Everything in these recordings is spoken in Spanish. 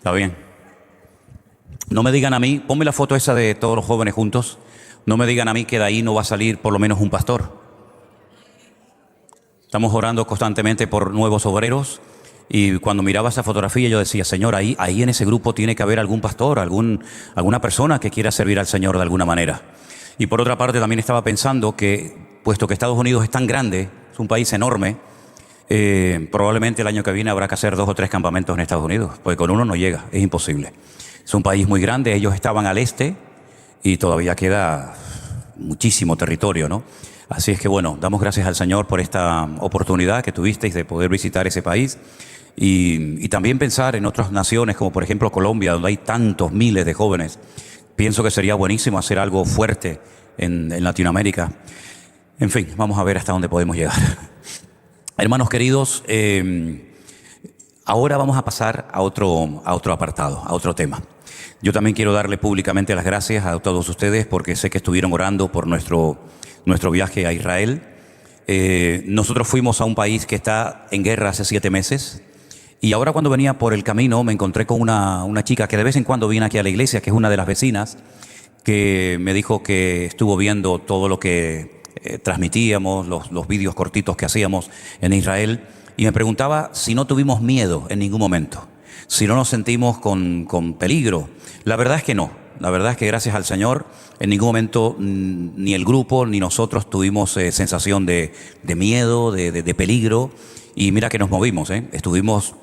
Está bien. No me digan a mí, ponme la foto esa de todos los jóvenes juntos. No me digan a mí que de ahí no va a salir por lo menos un pastor. Estamos orando constantemente por nuevos obreros. Y cuando miraba esa fotografía yo decía, Señor, ahí en ese grupo tiene que haber algún pastor, alguna persona que quiera servir al Señor de alguna manera. Y por otra parte también estaba pensando que, puesto que Estados Unidos es tan grande, es un país enorme, probablemente el año que viene habrá que hacer 2 o 3 campamentos en Estados Unidos, porque con uno no llega, es imposible. Es un país muy grande, ellos estaban al este y todavía queda muchísimo territorio, ¿no? Así es que bueno, damos gracias al Señor por esta oportunidad que tuvisteis de poder visitar ese país y también pensar en otras naciones como por ejemplo Colombia, donde hay tantos miles de jóvenes. Pienso que sería buenísimo hacer algo fuerte en Latinoamérica. En fin, vamos a ver hasta dónde podemos llegar. Hermanos queridos, ahora vamos a pasar a otro apartado, a otro tema. Yo también quiero darle públicamente las gracias a todos ustedes porque sé que estuvieron orando por nuestro viaje a Israel. Nosotros fuimos a un país que está en guerra hace 7 meses y ahora cuando venía por el camino me encontré con una chica que de vez en cuando viene aquí a la iglesia, que es una de las vecinas, que me dijo que estuvo viendo todo lo que transmitíamos, los vídeos cortitos que hacíamos en Israel, y me preguntaba si no tuvimos miedo en ningún momento, si no nos sentimos con peligro. La verdad es que no. La verdad es que gracias al Señor en ningún momento ni el grupo ni nosotros tuvimos sensación de miedo, de peligro. Y mira que nos movimos, Estuvimos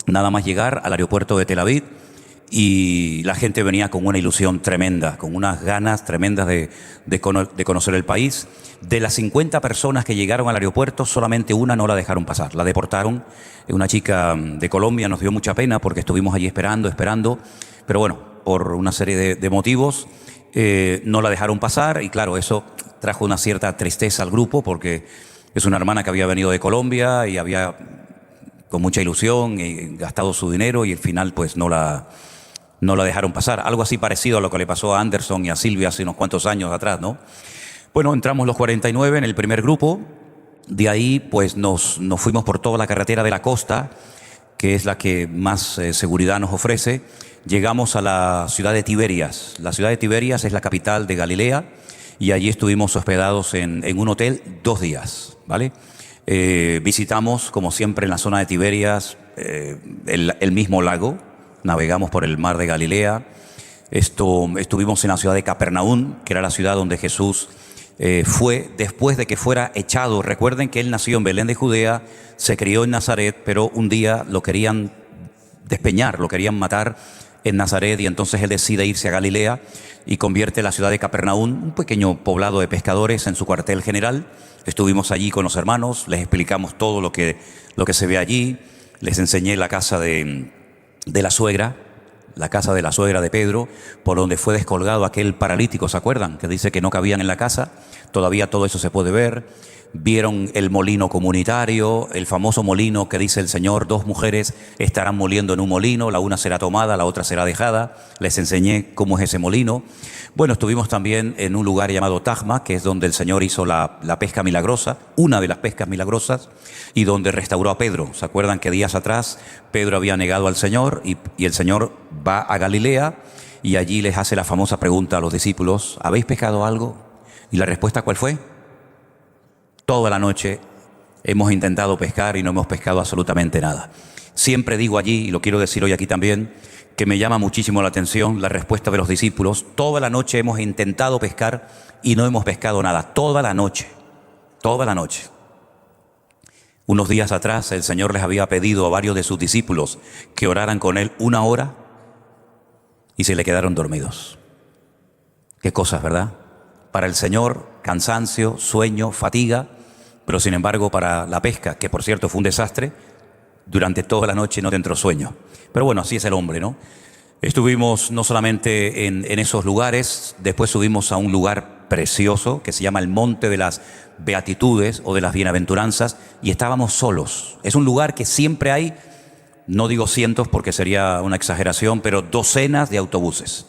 nada más llegar al aeropuerto de Tel Aviv y la gente venía con una ilusión tremenda, con unas ganas tremendas de conocer el país. De las 50 personas que llegaron al aeropuerto, solamente una no la dejaron pasar, la deportaron. Una chica de Colombia, nos dio mucha pena porque estuvimos allí esperando, pero bueno, por una serie de motivos no la dejaron pasar y claro, eso trajo una cierta tristeza al grupo porque es una hermana que había venido de Colombia y había con mucha ilusión y gastado su dinero y al final pues no la dejaron pasar. Algo así parecido a lo que le pasó a Anderson y a Silvia hace unos cuantos años atrás, ¿no? Bueno, entramos los 49 en el primer grupo. De ahí pues nos fuimos por toda la carretera de la costa, que es la que más seguridad nos ofrece. Llegamos a la ciudad de Tiberias. La ciudad de Tiberias es la capital de Galilea y allí estuvimos hospedados en un hotel 2 días, ¿vale? Visitamos, como siempre, en la zona de Tiberias el mismo lago. Navegamos por el mar de Galilea. Estuvimos en la ciudad de Capernaum, que era la ciudad donde Jesús fue después de que fuera echado. Recuerden que él nació en Belén de Judea, se crió en Nazaret, pero un día lo querían despeñar, lo querían matar en Nazaret y entonces él decide irse a Galilea y convierte la ciudad de Capernaum, un pequeño poblado de pescadores, en su cuartel general. Estuvimos allí con los hermanos, les explicamos todo lo que se ve allí, les enseñé la casa de la suegra, la casa de la suegra de Pedro, por donde fue descolgado aquel paralítico, ¿se acuerdan? Que dice que no cabían en la casa. Todavía todo eso se puede ver. Vieron el molino comunitario, el famoso molino que dice el Señor, 2 mujeres estarán moliendo en un molino, la una será tomada, la otra será dejada. Les enseñé cómo es ese molino. Bueno, estuvimos también en un lugar llamado Tajma, que es donde el Señor hizo la pesca milagrosa, una de las pescas milagrosas, y donde restauró a Pedro. ¿Se acuerdan que días atrás Pedro había negado al Señor y el Señor va a Galilea y allí les hace la famosa pregunta a los discípulos, ¿habéis pescado algo? Y la respuesta, ¿cuál fue? Toda la noche hemos intentado pescar y no hemos pescado absolutamente nada. Siempre digo allí, y lo quiero decir hoy aquí también, que me llama muchísimo la atención la respuesta de los discípulos. Toda la noche hemos intentado pescar y no hemos pescado nada. Toda la noche. Toda la noche. Unos días atrás el Señor les había pedido a varios de sus discípulos que oraran con Él 1 hora y se le quedaron dormidos. Qué cosas, ¿verdad? Para el Señor, cansancio, sueño, fatiga, pero sin embargo para la pesca, que por cierto fue un desastre, durante toda la noche no te entró sueño. Pero bueno, así es el hombre, ¿no? Estuvimos no solamente en esos lugares, después subimos a un lugar precioso que se llama el Monte de las Beatitudes o de las Bienaventuranzas y estábamos solos. Es un lugar que siempre hay, no digo cientos porque sería una exageración, pero docenas de autobuses.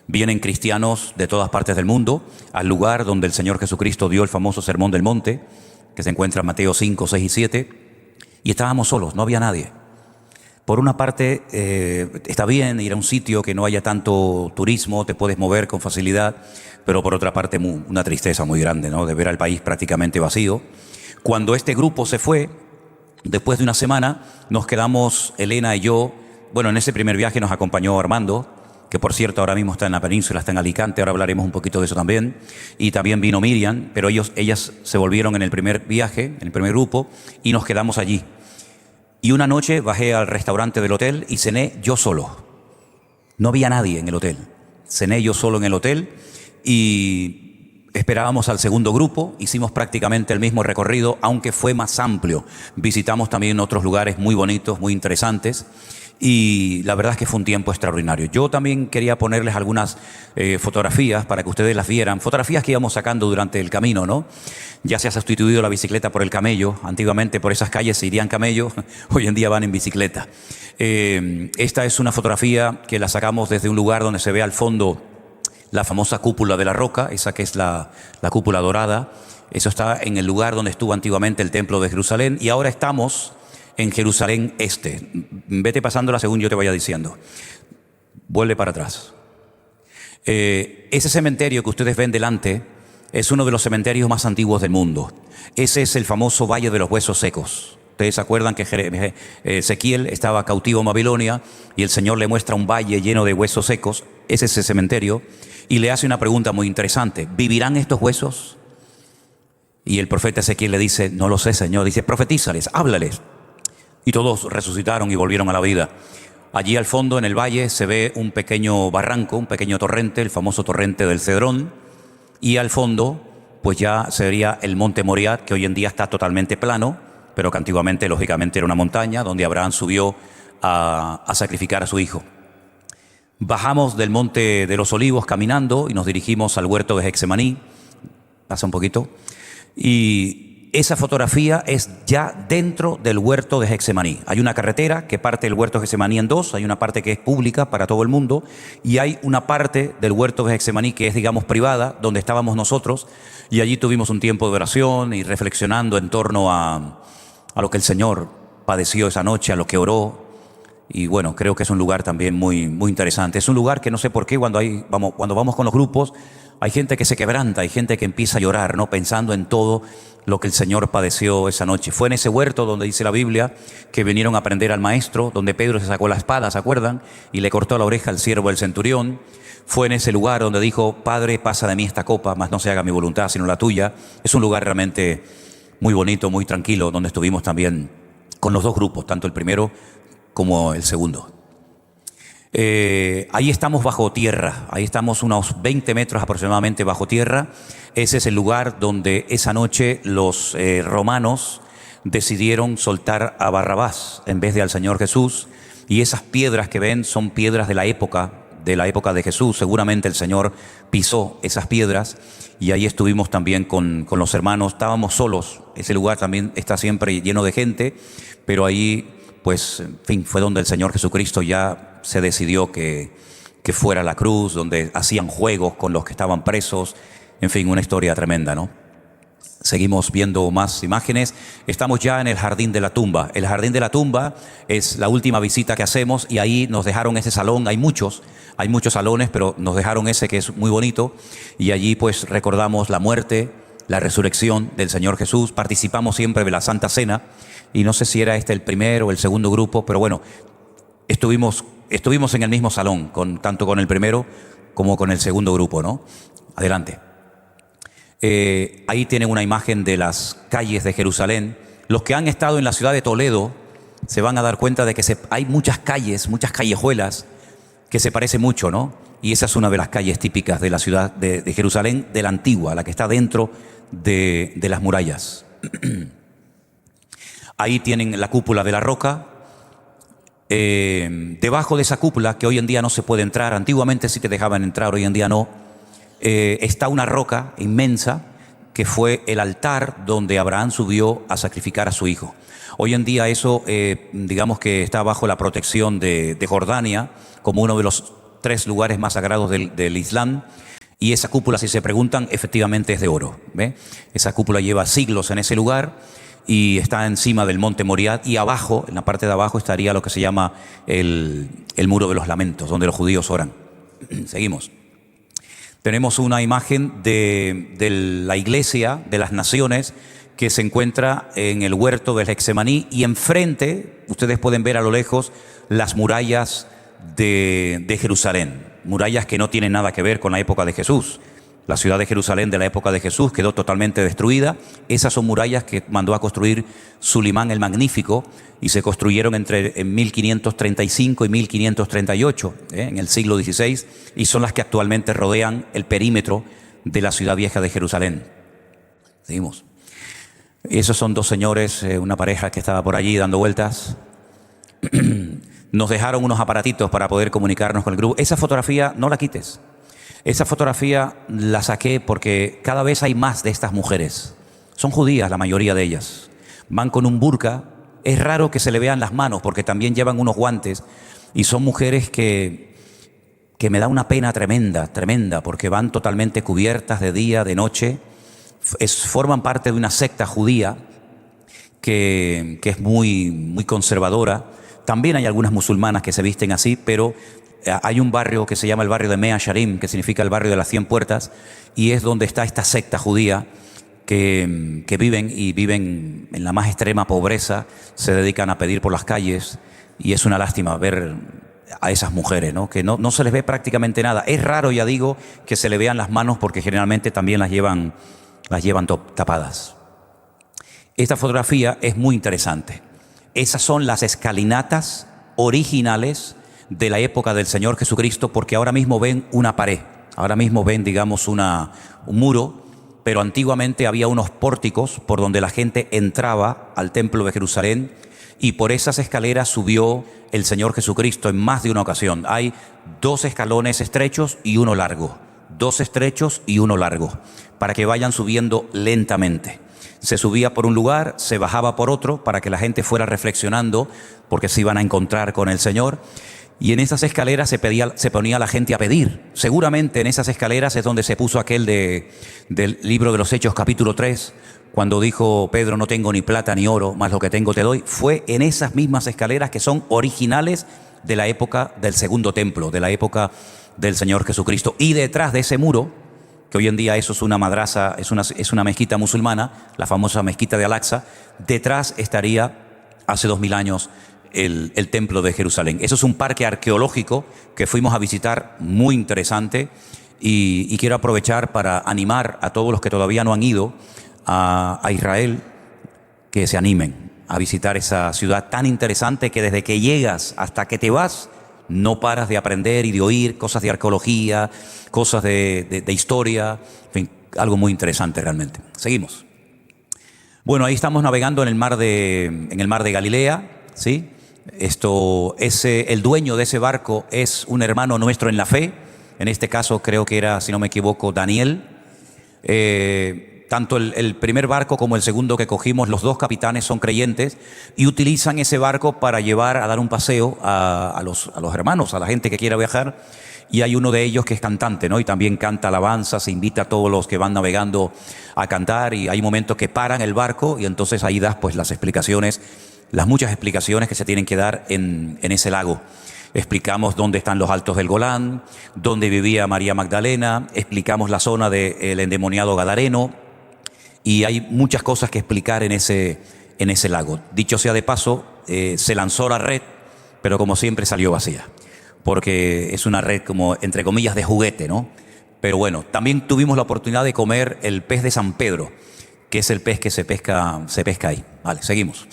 Vienen cristianos de todas partes del mundo al lugar donde el Señor Jesucristo dio el famoso Sermón del Monte, que se encuentra en Mateo 5, 6 y 7, y estábamos solos, no había nadie. Por una parte, está bien ir a un sitio que no haya tanto turismo, te puedes mover con facilidad, pero por otra parte una tristeza muy grande, ¿no? De ver al país prácticamente vacío. Cuando este grupo se fue, después de una semana, nos quedamos Elena y yo. Bueno, en ese primer viaje nos acompañó Armando, que por cierto ahora mismo está en la península, está en Alicante, ahora hablaremos un poquito de eso también. Y también vino Miriam, pero ellas se volvieron en el primer viaje, en el primer grupo, y nos quedamos allí. Y una noche bajé al restaurante del hotel y cené yo solo. No había nadie en el hotel. Cené yo solo en el hotel y esperábamos al segundo grupo. Hicimos prácticamente el mismo recorrido, aunque fue más amplio. Visitamos también otros lugares muy bonitos, muy interesantes. Y la verdad es que fue un tiempo extraordinario. Yo también quería ponerles algunas fotografías para que ustedes las vieran. Fotografías que íbamos sacando durante el camino, ¿no? Ya se ha sustituido la bicicleta por el camello. Antiguamente por esas calles se irían camellos, hoy en día van en bicicleta. Esta es una fotografía que la sacamos desde un lugar donde se ve al fondo la famosa cúpula de la roca, esa que es la cúpula dorada. Eso está en el lugar donde estuvo antiguamente el templo de Jerusalén y ahora estamos en Jerusalén Este. Vete pasándola según yo te vaya diciendo. Vuelve para atrás. Ese cementerio que ustedes ven delante es uno de los cementerios más antiguos del mundo. Ese es el famoso Valle de los Huesos Secos. Ustedes se acuerdan que Ezequiel estaba cautivo en Babilonia y el Señor le muestra un valle lleno de huesos secos. Ese es el cementerio y le hace una pregunta muy interesante. ¿Vivirán estos huesos? Y el profeta Ezequiel le dice, no lo sé, Señor. Dice, profetízales, háblales. Y todos resucitaron y volvieron a la vida. Allí al fondo, en el valle, se ve un pequeño barranco, un pequeño torrente, el famoso torrente del Cedrón. Y al fondo, pues ya sería el monte Moriah, que hoy en día está totalmente plano, pero que antiguamente, lógicamente, era una montaña donde Abraham subió a sacrificar a su hijo. Bajamos del monte de los Olivos caminando y nos dirigimos al huerto de Getsemaní. Pasa un poquito. Y esa fotografía es ya dentro del huerto de Getsemaní. Hay una carretera que parte del huerto de Getsemaní en dos, hay una parte que es pública para todo el mundo y hay una parte del huerto de Getsemaní que es, digamos, privada, donde estábamos nosotros y allí tuvimos un tiempo de oración y reflexionando en torno a lo que el Señor padeció esa noche, a lo que oró. Y bueno, creo que es un lugar también muy, muy interesante. Es un lugar que no sé por qué cuando vamos con los grupos hay gente que se quebranta, hay gente que empieza a llorar, ¿no? Pensando en todo lo que el Señor padeció esa noche. Fue en ese huerto donde dice la Biblia que vinieron a prender al maestro, donde Pedro se sacó la espada, ¿se acuerdan? Y le cortó la oreja al siervo del centurión. Fue en ese lugar donde dijo, Padre, pasa de mí esta copa, mas no se haga mi voluntad sino la tuya. Es un lugar realmente muy bonito, muy tranquilo, donde estuvimos también con los dos grupos, tanto el primero como el segundo. Ahí estamos bajo tierra, ahí estamos unos 20 metros aproximadamente bajo tierra. Ese es el lugar donde esa noche los romanos decidieron soltar a Barrabás en vez de al Señor Jesús. Y esas piedras que ven son piedras de la época de Jesús. Seguramente el Señor pisó esas piedras y ahí estuvimos también con los hermanos. Estábamos solos, ese lugar también está siempre lleno de gente, pero ahí pues, en fin, fue donde el Señor Jesucristo ya se decidió que fuera la cruz, donde hacían juegos con los que estaban presos. En fin, una historia tremenda, ¿no? Seguimos viendo más imágenes. Estamos ya en el Jardín de la Tumba. El Jardín de la Tumba es la última visita que hacemos y ahí nos dejaron ese salón. Hay muchos salones, pero nos dejaron ese que es muy bonito. Y allí pues recordamos la muerte, la resurrección del Señor Jesús. Participamos siempre de la Santa Cena. Y no sé si era este el primer o el segundo grupo, pero bueno, estuvimos en el mismo salón, tanto con el primero como con el segundo grupo, ¿no? Adelante. Ahí tienen una imagen de las calles de Jerusalén. Los que han estado en la ciudad de Toledo se van a dar cuenta de que hay muchas calles, muchas callejuelas que se parecen mucho, ¿no? Y esa es una de las calles típicas de la ciudad de Jerusalén, de la antigua, la que está dentro de las murallas. Ahí tienen la cúpula de la roca. Debajo de esa cúpula, que hoy en día no se puede entrar, antiguamente sí te dejaban entrar, hoy en día no, está una roca inmensa que fue el altar donde Abraham subió a sacrificar a su hijo. Hoy en día eso, digamos que está bajo la protección de Jordania, como uno de los 3 lugares más sagrados del Islam. Y esa cúpula, si se preguntan, efectivamente es de oro, ¿ve? Esa cúpula lleva siglos en ese lugar. y está encima del monte Moriah, y abajo, en la parte de abajo, estaría lo que se llama el muro de los lamentos, donde los judíos oran. Seguimos. Tenemos una imagen de la iglesia de las naciones que se encuentra en el huerto del Getsemaní, y enfrente ustedes pueden ver a lo lejos las murallas de Jerusalén, murallas que no tienen nada que ver con la época de Jesús. La ciudad de Jerusalén de la época de Jesús quedó totalmente destruida. Esas son murallas que mandó a construir Sulimán el Magnífico, y se construyeron en 1535 y 1538, en el siglo XVI, y son las que actualmente rodean el perímetro de la ciudad vieja de Jerusalén. Seguimos. Esos son dos señores, una pareja que estaba por allí dando vueltas. Nos dejaron unos aparatitos para poder comunicarnos con el grupo. Esa fotografía no la quites. Esa fotografía la saqué porque cada vez hay más de estas mujeres. Son judías la mayoría de ellas. Van con un burka. Es raro que se le vean las manos porque también llevan unos guantes. Y son mujeres que me da una pena tremenda, tremenda, porque van totalmente cubiertas de día, de noche. Forman parte de una secta judía que es muy, muy conservadora. También hay algunas musulmanas que se visten así, pero hay un barrio que se llama el barrio de Mea Sharim, que significa el barrio de las 100 puertas, y es donde está esta secta judía que viven en la más extrema pobreza, se dedican a pedir por las calles, y es una lástima ver a esas mujeres, ¿no? Que no se les ve prácticamente nada. Es raro, ya digo, que se le vean las manos porque generalmente también las llevan tapadas. Esta fotografía es muy interesante. Esas son las escalinatas originales de la época del Señor Jesucristo, porque ahora mismo ven una pared, ahora mismo ven, digamos, un muro, pero antiguamente había unos pórticos por donde la gente entraba al templo de Jerusalén, y por esas escaleras subió el Señor Jesucristo en más de una ocasión. Hay 2 escalones estrechos y uno largo, 2 estrechos y uno largo, para que vayan subiendo lentamente. Se subía por un lugar, se bajaba por otro, para que la gente fuera reflexionando, porque se iban a encontrar con el Señor. Y en esas escaleras se ponía la gente a pedir. Seguramente en esas escaleras es donde se puso aquel del libro de los Hechos, capítulo 3, cuando dijo Pedro: no tengo ni plata ni oro, mas lo que tengo te doy. Fue en esas mismas escaleras que son originales de la época del segundo templo, de la época del Señor Jesucristo. Y detrás de ese muro, que hoy en día eso es una madrasa, es una mezquita musulmana, la famosa mezquita de Al-Aqsa, detrás estaría hace 2000 años el templo de Jerusalén. Eso es un parque arqueológico que fuimos a visitar, muy interesante, y quiero aprovechar para animar a todos los que todavía no han ido a Israel, que se animen a visitar esa ciudad tan interesante que desde que llegas hasta que te vas no paras de aprender y de oír cosas de arqueología, cosas de historia, en fin, algo muy interesante realmente. Seguimos. Bueno, ahí estamos navegando en el mar de Galilea, ¿sí? El dueño de ese barco es un hermano nuestro en la fe. En este caso creo que era, si no me equivoco, Daniel. Tanto el primer barco como el segundo que cogimos, los 2 capitanes son creyentes y utilizan ese barco para llevar a dar un paseo a los hermanos, a la gente que quiera viajar. Y hay uno de ellos que es cantante, ¿no? Y también canta alabanza, se invita a todos los que van navegando a cantar, y hay momentos que paran el barco y entonces ahí das pues las explicaciones, las muchas explicaciones que se tienen que dar en ese lago. Explicamos dónde están los altos del Golán, dónde vivía María Magdalena, explicamos la zona del endemoniado Gadareno, y hay muchas cosas que explicar en ese lago. Dicho sea de paso, se lanzó la red, pero como siempre salió vacía, porque es una red como, entre comillas, de juguete, ¿no? Pero bueno, también tuvimos la oportunidad de comer el pez de San Pedro, que es el pez que se pesca ahí. Vale, seguimos.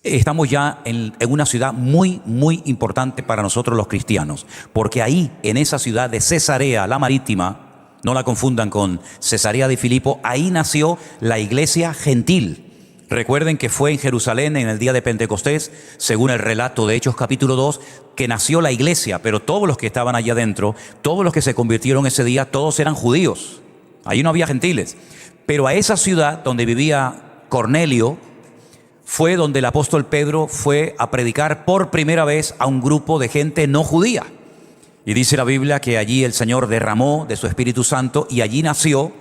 Estamos ya en una ciudad muy, muy importante para nosotros los cristianos, porque ahí, en esa ciudad de Cesarea, la Marítima, no la confundan con Cesarea de Filipo, ahí nació la iglesia gentil. Recuerden que fue en Jerusalén en el día de Pentecostés, según el relato de Hechos capítulo 2, que nació la iglesia, pero todos los que estaban allá adentro, todos los que se convirtieron ese día, todos eran judíos. Ahí no había gentiles. Pero a esa ciudad donde vivía Cornelio, fue donde el apóstol Pedro fue a predicar por primera vez a un grupo de gente no judía. Y dice la Biblia que allí el Señor derramó de su Espíritu Santo y allí nació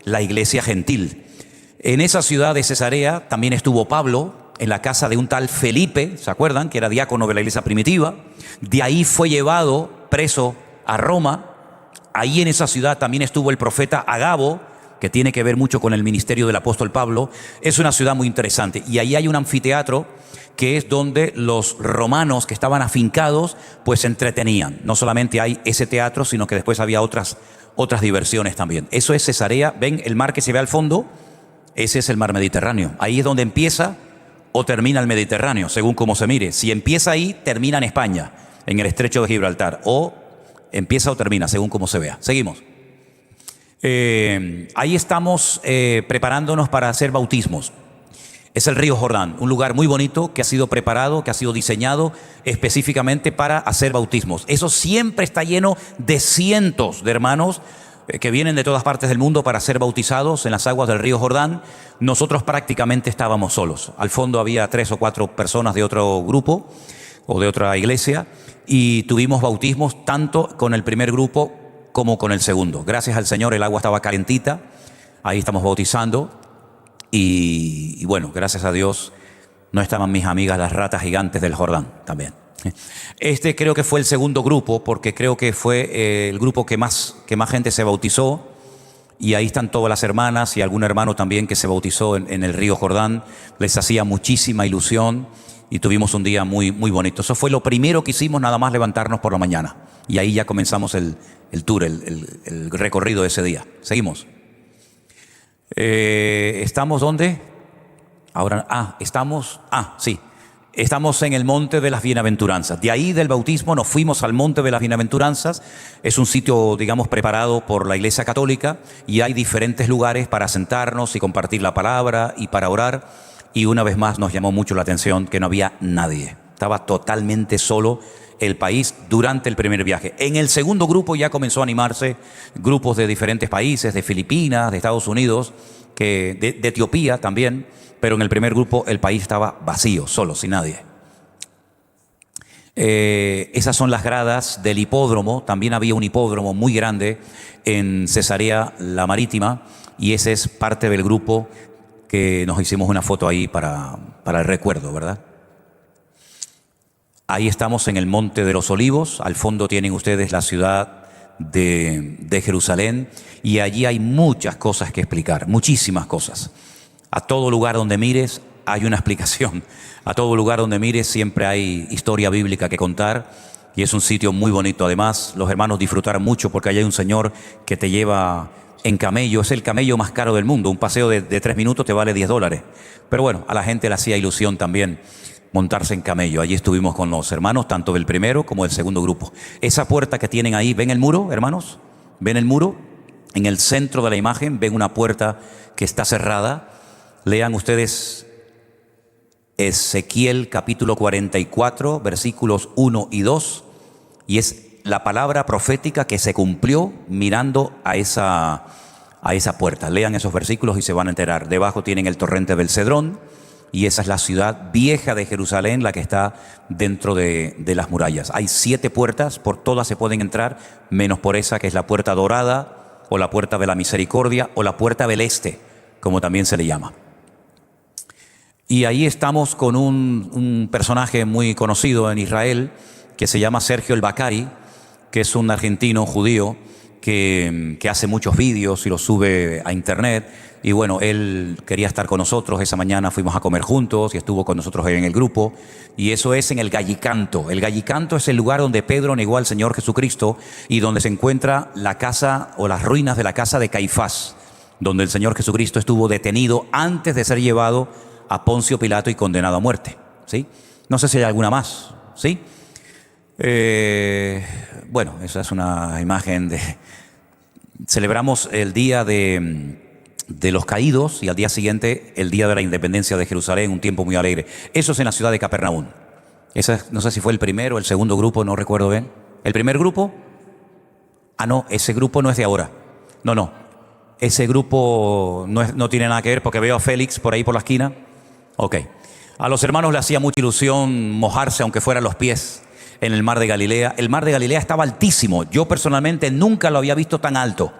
la iglesia gentil. En esa ciudad de Cesarea también estuvo Pablo, en la casa de un tal Felipe, ¿se acuerdan? Que era diácono de la iglesia primitiva. De ahí fue llevado preso a Roma. Ahí en esa ciudad también estuvo el profeta Agabo, que tiene que ver mucho con el ministerio del apóstol Pablo. Es una ciudad muy interesante. Y ahí hay un anfiteatro que es donde los romanos que estaban afincados pues se entretenían. No solamente hay ese teatro, sino que después había otras diversiones también. Eso es Cesarea. ¿Ven el mar que se ve al fondo? Ese es el mar Mediterráneo. Ahí es donde empieza o termina el Mediterráneo, según cómo se mire. Si empieza ahí, termina en España, en el estrecho de Gibraltar. O empieza o termina, según cómo se vea. Seguimos. Ahí estamos preparándonos para hacer bautismos. Es el río Jordán, un lugar muy bonito que ha sido preparado, que ha sido diseñado específicamente para hacer bautismos. Eso siempre está lleno de cientos de hermanos que vienen de todas partes del mundo para ser bautizados en las aguas del río Jordán. Nosotros prácticamente estábamos solos. Al fondo había 3 o 4 personas de otro grupo o de otra iglesia y tuvimos bautismos tanto con el primer grupo como con el segundo. Gracias al Señor el agua estaba calentita, ahí estamos bautizando y bueno, gracias a Dios no estaban mis amigas las ratas gigantes del Jordán también. Este creo que fue el segundo grupo porque creo que fue el grupo que más gente se bautizó y ahí están todas las hermanas y algún hermano también que se bautizó en el río Jordán. Les hacía muchísima ilusión y tuvimos un día muy, muy bonito. Eso fue lo primero que hicimos, nada más levantarnos por la mañana. Y ahí ya comenzamos el tour, el recorrido de ese día. Seguimos. ¿Estamos dónde? Ahora, sí. Estamos en el Monte de las Bienaventuranzas. De ahí del bautismo nos fuimos al Monte de las Bienaventuranzas. Es un sitio, digamos, preparado por la Iglesia Católica y hay diferentes lugares para sentarnos y compartir la palabra y para orar. Y una vez más nos llamó mucho la atención que no había nadie. Estaba totalmente solo el país durante el primer viaje. En el segundo grupo ya comenzó a animarse grupos de diferentes países, de Filipinas, de Estados Unidos, de Etiopía también, pero en el primer grupo el país estaba vacío, solo, sin nadie. Esas son las gradas del hipódromo. También había un hipódromo muy grande en Cesarea la Marítima y ese es parte del grupo que nos hicimos una foto ahí para el recuerdo, ¿verdad? Ahí estamos en el Monte de los Olivos. Al fondo tienen ustedes la ciudad de Jerusalén y allí hay muchas cosas que explicar, muchísimas cosas. A todo lugar donde mires hay una explicación. A todo lugar donde mires siempre hay historia bíblica que contar y es un sitio muy bonito. Además, los hermanos disfrutaron mucho porque allá hay un señor que te lleva en camello. Es el camello más caro del mundo. Un paseo de 3 minutos te vale $10. Pero bueno, a la gente le hacía ilusión también montarse en camello. Allí estuvimos con los hermanos, tanto del primero como del segundo grupo. Esa puerta que tienen ahí, ¿ven el muro, hermanos? ¿Ven el muro? En el centro de la imagen ven una puerta que está cerrada. Lean ustedes Ezequiel capítulo 44, versículos 1 y 2, y es la palabra profética que se cumplió mirando a esa puerta. Lean esos versículos y se van a enterar. Debajo tienen el torrente del Cedrón, y esa es la ciudad vieja de Jerusalén, la que está dentro de las murallas. Hay 7 puertas, por todas se pueden entrar, menos por esa que es la puerta dorada, o la puerta de la misericordia, o la puerta del este, como también se le llama. Y ahí estamos con un personaje muy conocido en Israel, que se llama Sergio el Bacari, que es un argentino judío que hace muchos vídeos y los sube a internet. Y bueno, él quería estar con nosotros. Esa mañana fuimos a comer juntos y estuvo con nosotros en el grupo. Y eso es en el Gallicanto. El Gallicanto es el lugar donde Pedro negó al Señor Jesucristo y donde se encuentra la casa o las ruinas de la casa de Caifás, donde el Señor Jesucristo estuvo detenido antes de ser llevado a Poncio Pilato y condenado a muerte. ¿Sí? No sé si hay alguna más. ¿Sí? Bueno, esa es una imagen de... Celebramos el día de los caídos y al día siguiente el día de la independencia de Jerusalén, un tiempo muy alegre. Eso es en la ciudad de Capernaum. No sé si fue el primero o el segundo grupo, no recuerdo bien. ¿El primer grupo? Ah, no, ese grupo no es de ahora. No. Ese grupo no tiene nada que ver porque veo a Félix por ahí por la esquina. Ok. A los hermanos le hacía mucha ilusión mojarse, aunque fueran los pies, en el mar de Galilea. El mar de Galilea estaba altísimo. Yo personalmente nunca lo había visto tan alto.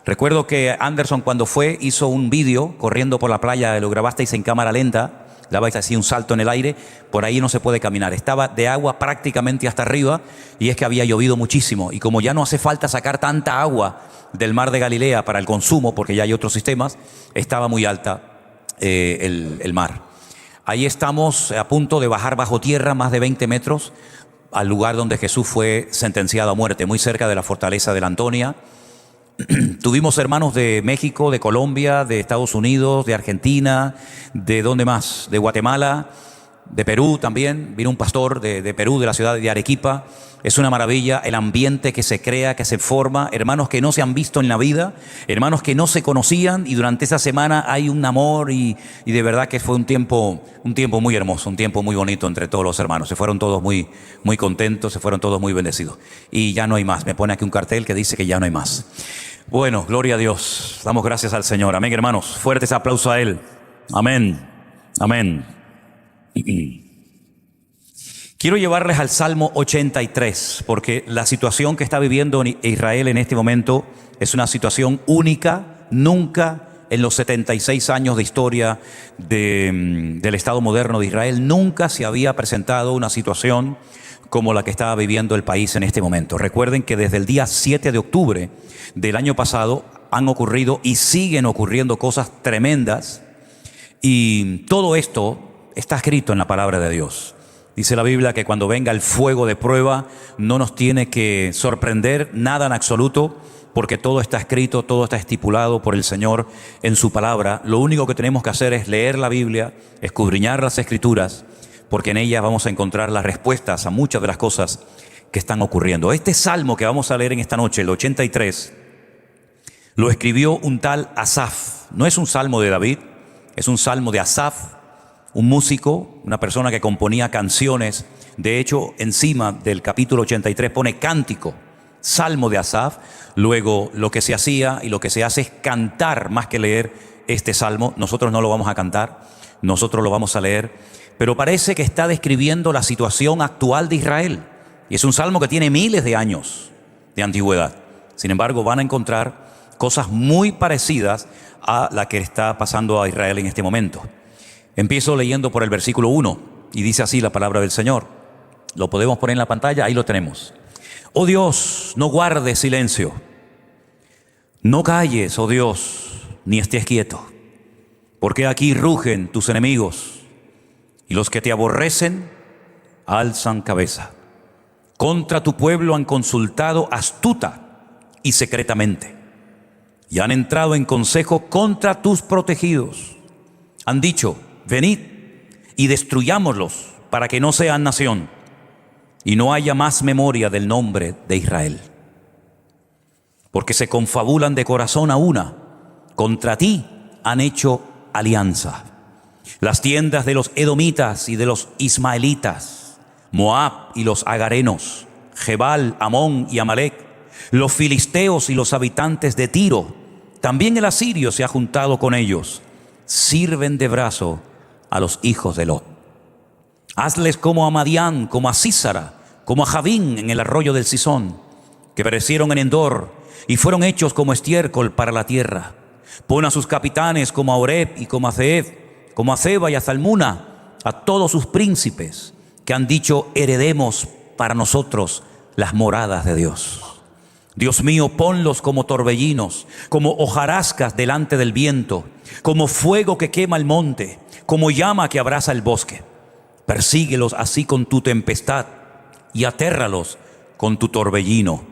Recuerdo que Anderson cuando fue hizo un vídeo corriendo por la playa, lo grabasteis en cámara lenta, dabais así un salto en el aire, por ahí no se puede caminar, estaba de agua prácticamente hasta arriba y es que había llovido muchísimo y como ya no hace falta sacar tanta agua del mar de Galilea para el consumo, porque ya hay otros sistemas, estaba muy alta el mar. Ahí estamos a punto de bajar bajo tierra más de 20 metros al lugar donde Jesús fue sentenciado a muerte, muy cerca de la fortaleza de la Antonia. Tuvimos hermanos de México, de Colombia, de Estados Unidos, de Argentina, de ¿dónde más? De Guatemala, de Perú también. Vino un pastor de Perú, de la ciudad de Arequipa. Es una maravilla el ambiente que se crea, que se forma. Hermanos que no se han visto en la vida, hermanos que no se conocían y durante esa semana hay un amor y de verdad que fue un tiempo muy hermoso, un tiempo muy bonito entre todos los hermanos. Se fueron todos muy, muy contentos, se fueron todos muy bendecidos. Y ya no hay más. Me pone aquí un cartel que dice que ya no hay más. Bueno, gloria a Dios. Damos gracias al Señor. Amén, hermanos. Fuertes aplausos a Él. Amén. Amén. Quiero llevarles al Salmo 83, porque la situación que está viviendo Israel en este momento es una situación única. Nunca en los 76 años de historia del Estado moderno de Israel, nunca se había presentado una situación como la que estaba viviendo el país en este momento. Recuerden que desde el día 7 de octubre del año pasado han ocurrido y siguen ocurriendo cosas tremendas, y todo esto está escrito en la palabra de Dios. Dice la Biblia que cuando venga el fuego de prueba no nos tiene que sorprender nada en absoluto, porque todo está escrito, todo está estipulado por el Señor en su palabra. Lo único que tenemos que hacer es leer la Biblia, escudriñar las Escrituras, porque en ellas vamos a encontrar las respuestas a muchas de las cosas que están ocurriendo. Este salmo que vamos a leer en esta noche, el 83, lo escribió un tal Asaf. No es un salmo de David, es un salmo de Asaf, un músico, una persona que componía canciones. De hecho, encima del capítulo 83 pone cántico, salmo de Asaf. Luego, lo que se hacía y lo que se hace es cantar más que leer este salmo. Nosotros no lo vamos a cantar, nosotros lo vamos a leer. Pero parece que está describiendo la situación actual de Israel. Y es un salmo que tiene miles de años de antigüedad. Sin embargo, van a encontrar cosas muy parecidas a la que está pasando a Israel en este momento. Empiezo leyendo por el versículo 1 y dice así la palabra del Señor. Lo podemos poner en la pantalla, ahí lo tenemos. Oh Dios, no guardes silencio. No calles, oh Dios, ni estés quieto. Porque aquí rugen tus enemigos y los que te aborrecen alzan cabeza. Contra tu pueblo han consultado astuta y secretamente y han entrado en consejo contra tus protegidos. Han dicho: venid y destruyámoslos para que no sean nación y no haya más memoria del nombre de Israel. Porque se confabulan de corazón a una, contra ti han hecho alianza. Las tiendas de los edomitas y de los ismaelitas, Moab y los agarenos, Jebal, Amón y Amalec, los filisteos y los habitantes de Tiro, también el asirio se ha juntado con ellos, sirven de brazo a los hijos de Lot. Hazles como a Madián, como a Sísara, como a Javín en el arroyo del Cisón, que perecieron en Endor y fueron hechos como estiércol para la tierra. Pon a sus capitanes como a Oreb y como a Zeeb, como a Zeba y a Zalmuna, a todos sus príncipes que han dicho: heredemos para nosotros las moradas de Dios. Dios mío, ponlos como torbellinos, como hojarascas delante del viento, como fuego que quema el monte, como llama que abrasa el bosque. Persíguelos así con tu tempestad y atérralos con tu torbellino.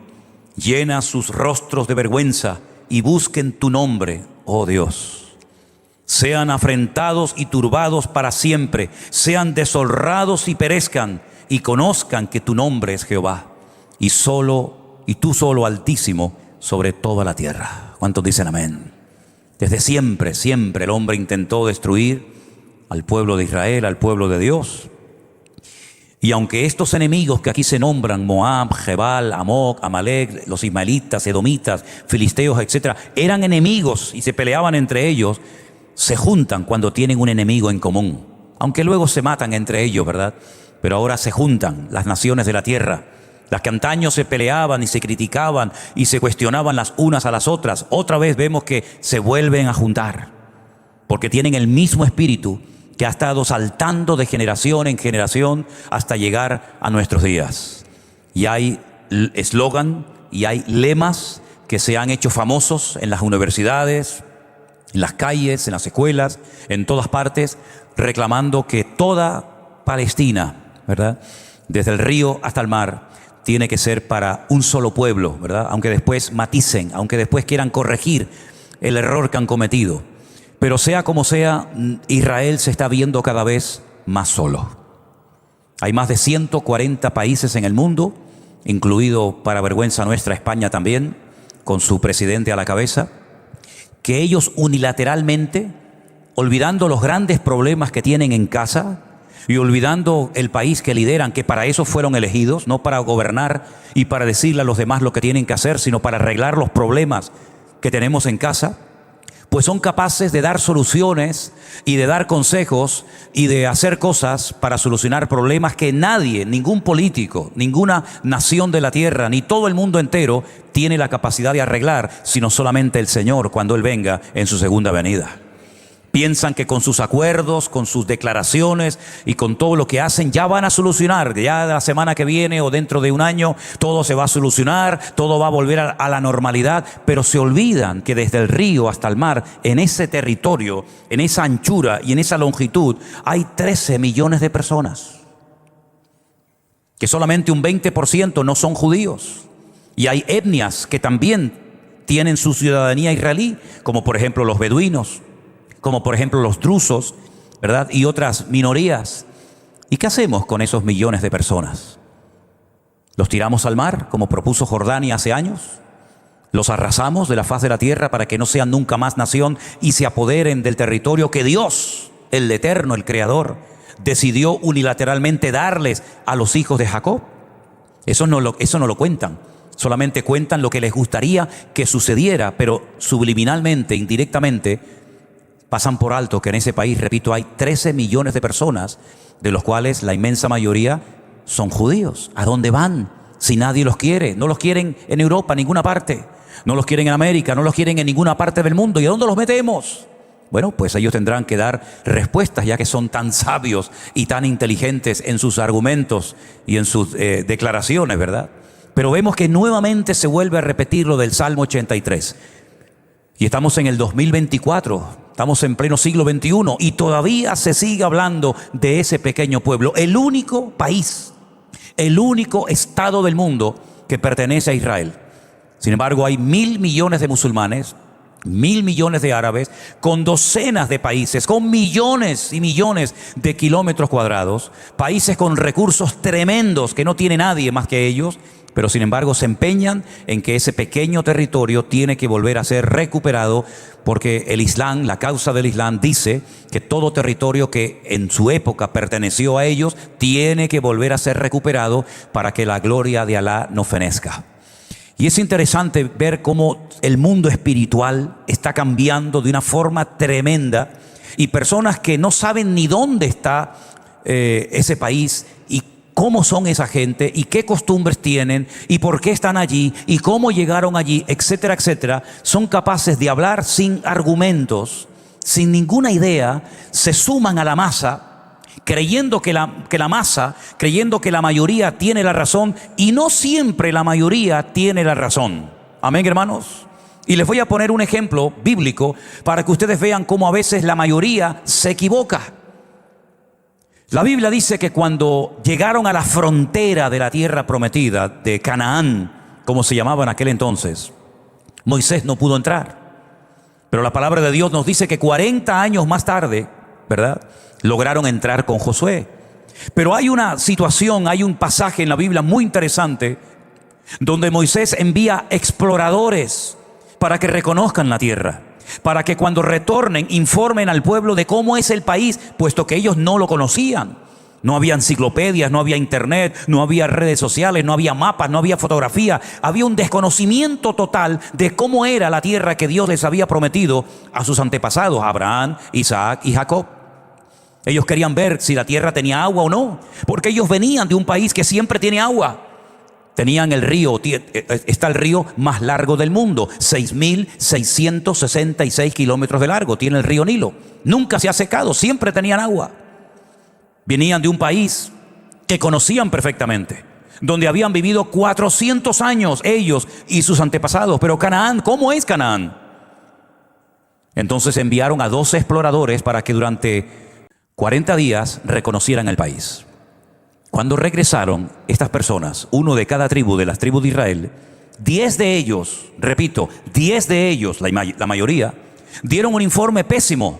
Llena sus rostros de vergüenza y busquen tu nombre, oh Dios. Sean afrentados y turbados para siempre, sean deshonrados y perezcan, y conozcan que tu nombre es Jehová, y tú solo Altísimo sobre toda la tierra. ¿Cuántos dicen amén? Desde siempre, siempre el hombre intentó destruir al pueblo de Israel, al pueblo de Dios. Y aunque estos enemigos que aquí se nombran, Moab, Jebal, Amoc, Amalek, los ismaelitas, edomitas, filisteos, etc., eran enemigos y se peleaban entre ellos, se juntan cuando tienen un enemigo en común. Aunque luego se matan entre ellos, ¿verdad? Pero ahora se juntan las naciones de la tierra Las que antaño se peleaban y se criticaban y se cuestionaban las unas a las otras, otra vez vemos que se vuelven a juntar, porque tienen el mismo espíritu que ha estado saltando de generación en generación hasta llegar a nuestros días. Y hay eslogan y hay lemas que se han hecho famosos en las universidades, en las calles, en las escuelas, en todas partes, reclamando que toda Palestina, ¿verdad?, desde el río hasta el mar, tiene que ser para un solo pueblo, ¿verdad? Aunque después maticen, aunque después quieran corregir el error que han cometido. Pero sea como sea, Israel se está viendo cada vez más solo. Hay más de 140 países en el mundo, incluido, para vergüenza nuestra, España también, con su presidente a la cabeza, que ellos unilateralmente, olvidando los grandes problemas que tienen en casa y olvidando el país que lideran, que para eso fueron elegidos, no para gobernar y para decirle a los demás lo que tienen que hacer, sino para arreglar los problemas que tenemos en casa, pues son capaces de dar soluciones y de dar consejos y de hacer cosas para solucionar problemas que nadie, ningún político, ninguna nación de la tierra, ni todo el mundo entero tiene la capacidad de arreglar, sino solamente el Señor cuando Él venga en su segunda venida. Piensan que con sus acuerdos, con sus declaraciones y con todo lo que hacen ya van a solucionar. Ya la semana que viene o dentro de un año todo se va a solucionar, todo va a volver a la normalidad. Pero se olvidan que desde el río hasta el mar, en ese territorio, en esa anchura y en esa longitud, hay 13 millones de personas. Que solamente un 20% no son judíos. Y hay etnias que también tienen su ciudadanía israelí, como por ejemplo los beduinos, como por ejemplo los drusos, ¿verdad?, y otras minorías. ¿Y qué hacemos con esos millones de personas? ¿Los tiramos al mar, como propuso Jordania hace años? ¿Los arrasamos de la faz de la tierra para que no sean nunca más nación y se apoderen del territorio que Dios, el Eterno, el Creador, decidió unilateralmente darles a los hijos de Jacob? Eso no lo cuentan. Solamente cuentan lo que les gustaría que sucediera, pero subliminalmente, indirectamente, pasan por alto que en ese país, repito, hay 13 millones de personas, de los cuales la inmensa mayoría son judíos. ¿A dónde van si nadie los quiere? No los quieren en Europa, en ninguna parte. No los quieren en América, no los quieren en ninguna parte del mundo. ¿Y a dónde los metemos? Bueno, pues ellos tendrán que dar respuestas, ya que son tan sabios y tan inteligentes en sus argumentos y en sus declaraciones, ¿verdad? Pero vemos que nuevamente se vuelve a repetir lo del Salmo 83. Y estamos en el 2024, estamos en pleno siglo XXI y todavía se sigue hablando de ese pequeño pueblo, el único país, el único estado del mundo que pertenece a Israel. Sin embargo, hay 1.000 millones de musulmanes, 1.000 millones de árabes, con docenas de países, con millones y millones de kilómetros cuadrados, países con recursos tremendos que no tiene nadie más que ellos, pero sin embargo se empeñan en que ese pequeño territorio tiene que volver a ser recuperado, porque el Islam, la causa del Islam, dice que todo territorio que en su época perteneció a ellos tiene que volver a ser recuperado para que la gloria de Alá no fenezca. Y es interesante ver cómo el mundo espiritual está cambiando de una forma tremenda, y personas que no saben ni dónde está ese país y cómo son esa gente y qué costumbres tienen y por qué están allí y cómo llegaron allí, etcétera, etcétera, son capaces de hablar sin argumentos, sin ninguna idea, se suman a la masa, creyendo que la masa, creyendo que la mayoría tiene la razón, y no siempre la mayoría tiene la razón. Amén, hermanos. Y les voy a poner un ejemplo bíblico para que ustedes vean cómo a veces la mayoría se equivoca. La Biblia dice que cuando llegaron a la frontera de la tierra prometida, de Canaán, como se llamaba en aquel entonces, Moisés no pudo entrar. Pero la palabra de Dios nos dice que 40 años más tarde, ¿verdad?, lograron entrar con Josué. Pero hay una situación, hay un pasaje en la Biblia muy interesante, donde Moisés envía exploradores para que reconozcan la tierra, para que cuando retornen informen al pueblo de cómo es el país, puesto que ellos no lo conocían. No había enciclopedias, no había internet, no había redes sociales, no había mapas, no había fotografía. Había un desconocimiento total de cómo era la tierra que Dios les había prometido a sus antepasados, Abraham, Isaac y Jacob. Ellos querían ver si la tierra tenía agua o no, porque ellos venían de un país que siempre tiene agua. Tenían el río, está el río más largo del mundo, 6.666 kilómetros de largo, tiene el río Nilo. Nunca se ha secado, siempre tenían agua. Venían de un país que conocían perfectamente, donde habían vivido 400 años ellos y sus antepasados. Pero Canaán, ¿cómo es Canaán? Entonces enviaron a 12 exploradores para que durante 40 días reconocieran el país. Cuando regresaron estas personas, uno de cada tribu de las tribus de Israel, 10 de ellos, repito, 10 de ellos, la mayoría, dieron un informe pésimo.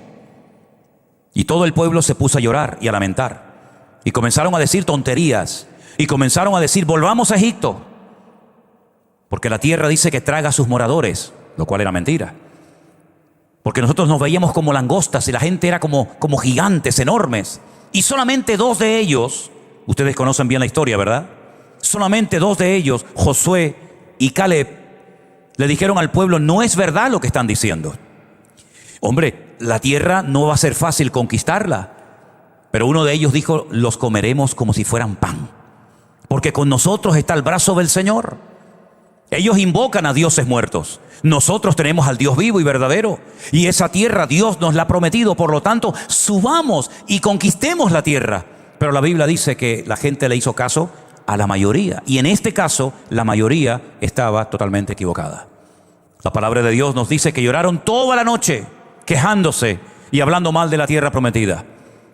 Y todo el pueblo se puso a llorar y a lamentar. Y comenzaron a decir tonterías. Y comenzaron a decir, volvamos a Egipto, porque la tierra dice que traga a sus moradores, lo cual era mentira. Porque nosotros nos veíamos como langostas y la gente era como gigantes enormes. Y solamente 2 de ellos, ustedes conocen bien la historia, ¿verdad? Solamente 2 de ellos, Josué y Caleb, le dijeron al pueblo, no es verdad lo que están diciendo. Hombre, la tierra no va a ser fácil conquistarla. Pero uno de ellos dijo, los comeremos como si fueran pan, porque con nosotros está el brazo del Señor. Ellos invocan a dioses muertos. Nosotros tenemos al Dios vivo y verdadero. Y esa tierra Dios nos la ha prometido. Por lo tanto, subamos y conquistemos la tierra. Pero la Biblia dice que la gente le hizo caso a la mayoría. Y en este caso, la mayoría estaba totalmente equivocada. La palabra de Dios nos dice que lloraron toda la noche, quejándose y hablando mal de la tierra prometida.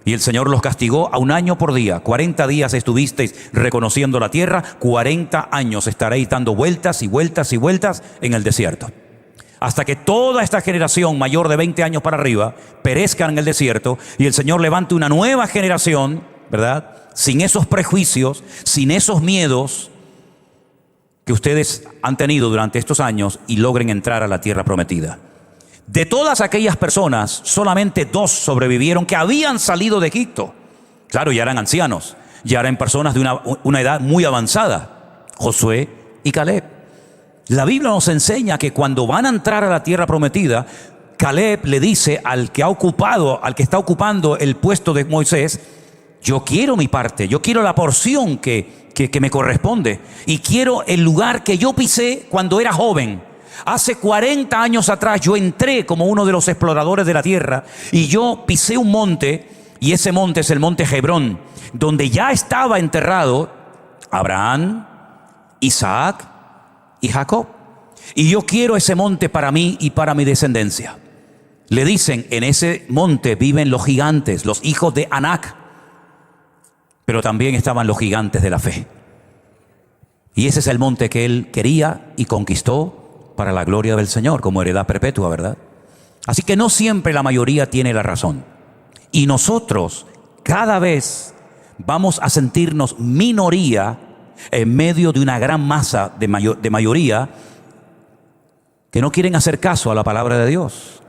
Y el Señor los castigó a 1 año por día. 40 días estuvisteis reconociendo la tierra, 40 años estaréis dando vueltas y vueltas y vueltas en el desierto. Hasta que toda esta generación mayor de 20 años para arriba perezcan en el desierto y el Señor levante una nueva generación, ¿verdad? Sin esos prejuicios, sin esos miedos que ustedes han tenido durante estos años y logren entrar a la tierra prometida. De todas aquellas personas, solamente 2 sobrevivieron que habían salido de Egipto. Claro, ya eran ancianos, ya eran personas de una edad muy avanzada, Josué y Caleb. La Biblia nos enseña que cuando van a entrar a la tierra prometida, Caleb le dice al que está ocupando el puesto de Moisés, yo quiero mi parte, yo quiero la porción que me corresponde y quiero el lugar que yo pisé cuando era joven. Hace 40 años atrás yo entré como uno de los exploradores de la tierra y yo pisé un monte, y ese monte es el monte Hebrón, donde ya estaba enterrado Abraham, Isaac y Jacob. Y yo quiero ese monte para mí y para mi descendencia. Le dicen, en ese monte viven los gigantes, los hijos de Anac, pero también estaban los gigantes de la fe. Y ese es el monte que él quería y conquistó para la gloria del Señor, como heredad perpetua, ¿verdad? Así que no siempre la mayoría tiene la razón. Y nosotros cada vez vamos a sentirnos minoría en medio de una gran masa de mayoría que no quieren hacer caso a la palabra de Dios.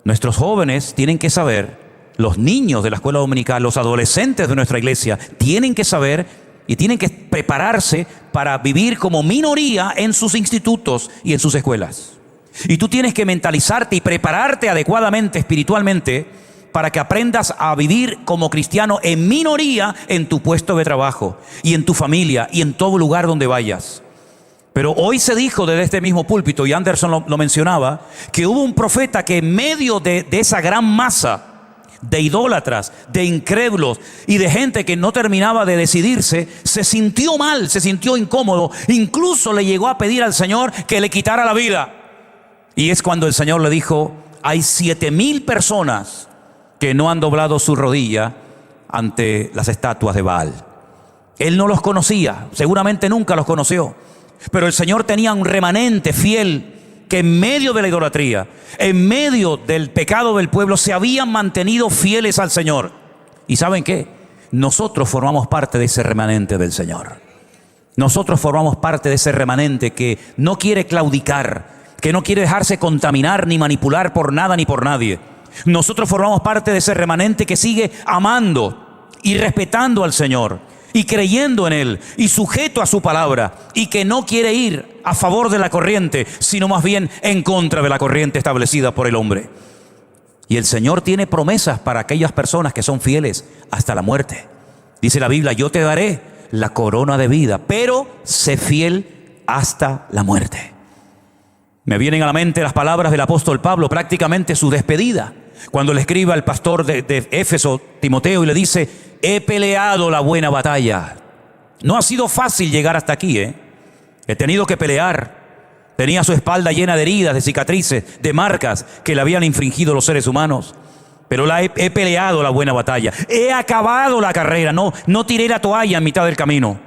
Nuestros jóvenes tienen que saber, los niños de la escuela dominical, los adolescentes de nuestra iglesia, tienen que saber y tienen que prepararse para vivir como minoría en sus institutos y en sus escuelas. Y tú tienes que mentalizarte y prepararte adecuadamente espiritualmente para que aprendas a vivir como cristiano en minoría en tu puesto de trabajo y en tu familia y en todo lugar donde vayas. Pero hoy se dijo desde este mismo púlpito, y Anderson lo mencionaba, que hubo un profeta que en medio de esa gran masa de idólatras, de incrédulos y de gente que no terminaba de decidirse, se sintió mal, se sintió incómodo, incluso le llegó a pedir al Señor que le quitara la vida. Y es cuando el Señor le dijo, hay 7,000 personas que no han doblado su rodilla ante las estatuas de Baal. Él no los conocía, seguramente nunca los conoció, pero el Señor tenía un remanente fiel que en medio de la idolatría, en medio del pecado del pueblo, se habían mantenido fieles al Señor. ¿Y saben qué? Nosotros formamos parte de ese remanente del Señor. Nosotros formamos parte de ese remanente que no quiere claudicar, que no quiere dejarse contaminar ni manipular por nada ni por nadie. Nosotros formamos parte de ese remanente que sigue amando y respetando al Señor y creyendo en Él y sujeto a su palabra, y que no quiere ir a favor de la corriente, sino más bien en contra de la corriente establecida por el hombre. Y el Señor tiene promesas para aquellas personas que son fieles hasta la muerte. Dice la Biblia, yo te daré la corona de vida, pero sé fiel hasta la muerte. Me vienen a la mente las palabras del apóstol Pablo, prácticamente su despedida, cuando le escribe al pastor de Éfeso, Timoteo, y le dice: he peleado la buena batalla. No ha sido fácil llegar hasta aquí, He tenido que pelear. Tenía su espalda llena de heridas, de cicatrices, de marcas que le habían infringido los seres humanos. Pero he peleado la buena batalla. He acabado la carrera. No tiré la toalla en mitad del camino.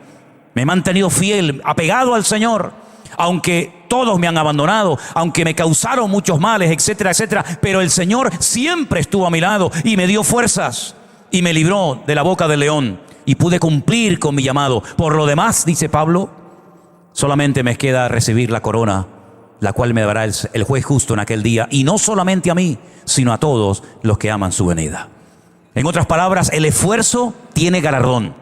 Me he mantenido fiel, apegado al Señor. Aunque todos me han abandonado, aunque me causaron muchos males, etcétera, etcétera. Pero el Señor siempre estuvo a mi lado y me dio fuerzas y me libró de la boca del león. Y pude cumplir con mi llamado. Por lo demás, dice Pablo, solamente me queda recibir la corona, la cual me dará el juez justo en aquel día. Y no solamente a mí, sino a todos los que aman su venida. En otras palabras, el esfuerzo tiene galardón.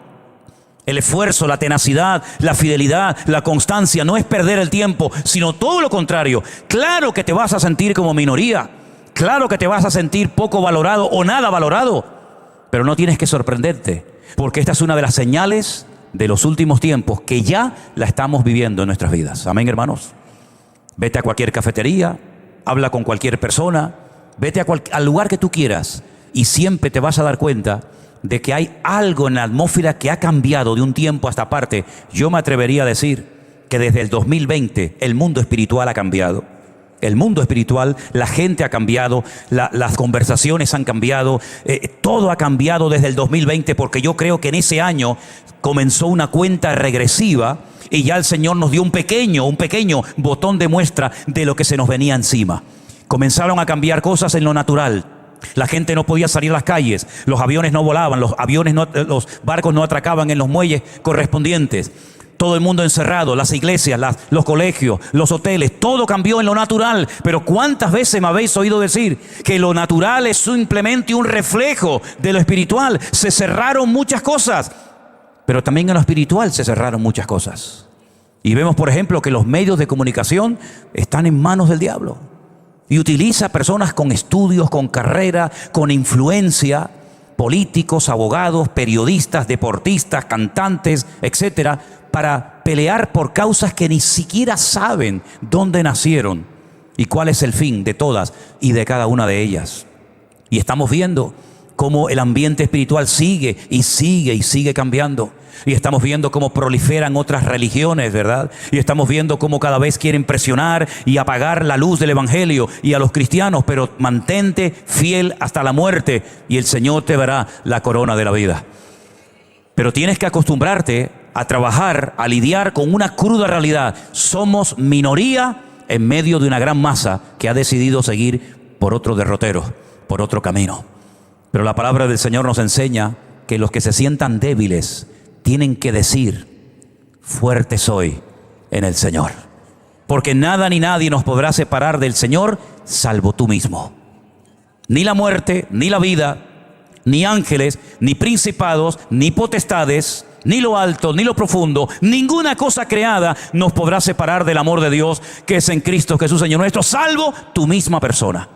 El esfuerzo, la tenacidad, la fidelidad, la constancia, no es perder el tiempo, sino todo lo contrario. Claro que te vas a sentir como minoría. Claro que te vas a sentir poco valorado o nada valorado. Pero no tienes que sorprenderte, porque esta es una de las señales de los últimos tiempos que ya la estamos viviendo en nuestras vidas. Amén, hermanos. Vete a cualquier cafetería, habla con cualquier persona, vete al lugar que tú quieras y siempre te vas a dar cuenta de que hay algo en la atmósfera que ha cambiado de un tiempo a esta parte. Yo me atrevería a decir que desde el 2020 el mundo espiritual ha cambiado. El mundo espiritual, la gente ha cambiado, las conversaciones han cambiado, todo ha cambiado desde el 2020, porque yo creo que en ese año comenzó una cuenta regresiva y ya el Señor nos dio un pequeño botón de muestra de lo que se nos venía encima. Comenzaron a cambiar cosas en lo natural. La gente no podía salir a las calles, los aviones no volaban, los barcos no atracaban en los muelles correspondientes. Todo el mundo encerrado, las iglesias, los colegios, los hoteles, todo cambió en lo natural. Pero ¿cuántas veces me habéis oído decir que lo natural es simplemente un reflejo de lo espiritual? Se cerraron muchas cosas, pero también en lo espiritual se cerraron muchas cosas. Y vemos, por ejemplo, que los medios de comunicación están en manos del diablo. Y utiliza personas con estudios, con carrera, con influencia, políticos, abogados, periodistas, deportistas, cantantes, etcétera, para pelear por causas que ni siquiera saben dónde nacieron y cuál es el fin de todas y de cada una de ellas. Y estamos viendo cómo el ambiente espiritual sigue y sigue cambiando. Y estamos viendo cómo proliferan otras religiones, ¿verdad? Y estamos viendo cómo cada vez quieren presionar y apagar la luz del evangelio y a los cristianos. Pero mantente fiel hasta la muerte y el Señor te dará la corona de la vida. Pero tienes que acostumbrarte a trabajar, a lidiar con una cruda realidad. Somos minoría en medio de una gran masa que ha decidido seguir por otro derrotero, por otro camino. Pero la palabra del Señor nos enseña que los que se sientan débiles tienen que decir: fuerte soy en el Señor. Porque nada ni nadie nos podrá separar del Señor salvo tú mismo. Ni la muerte, ni la vida, ni ángeles, ni principados, ni potestades, ni lo alto, ni lo profundo, ninguna cosa creada nos podrá separar del amor de Dios que es en Cristo Jesús Señor nuestro, salvo tu misma persona.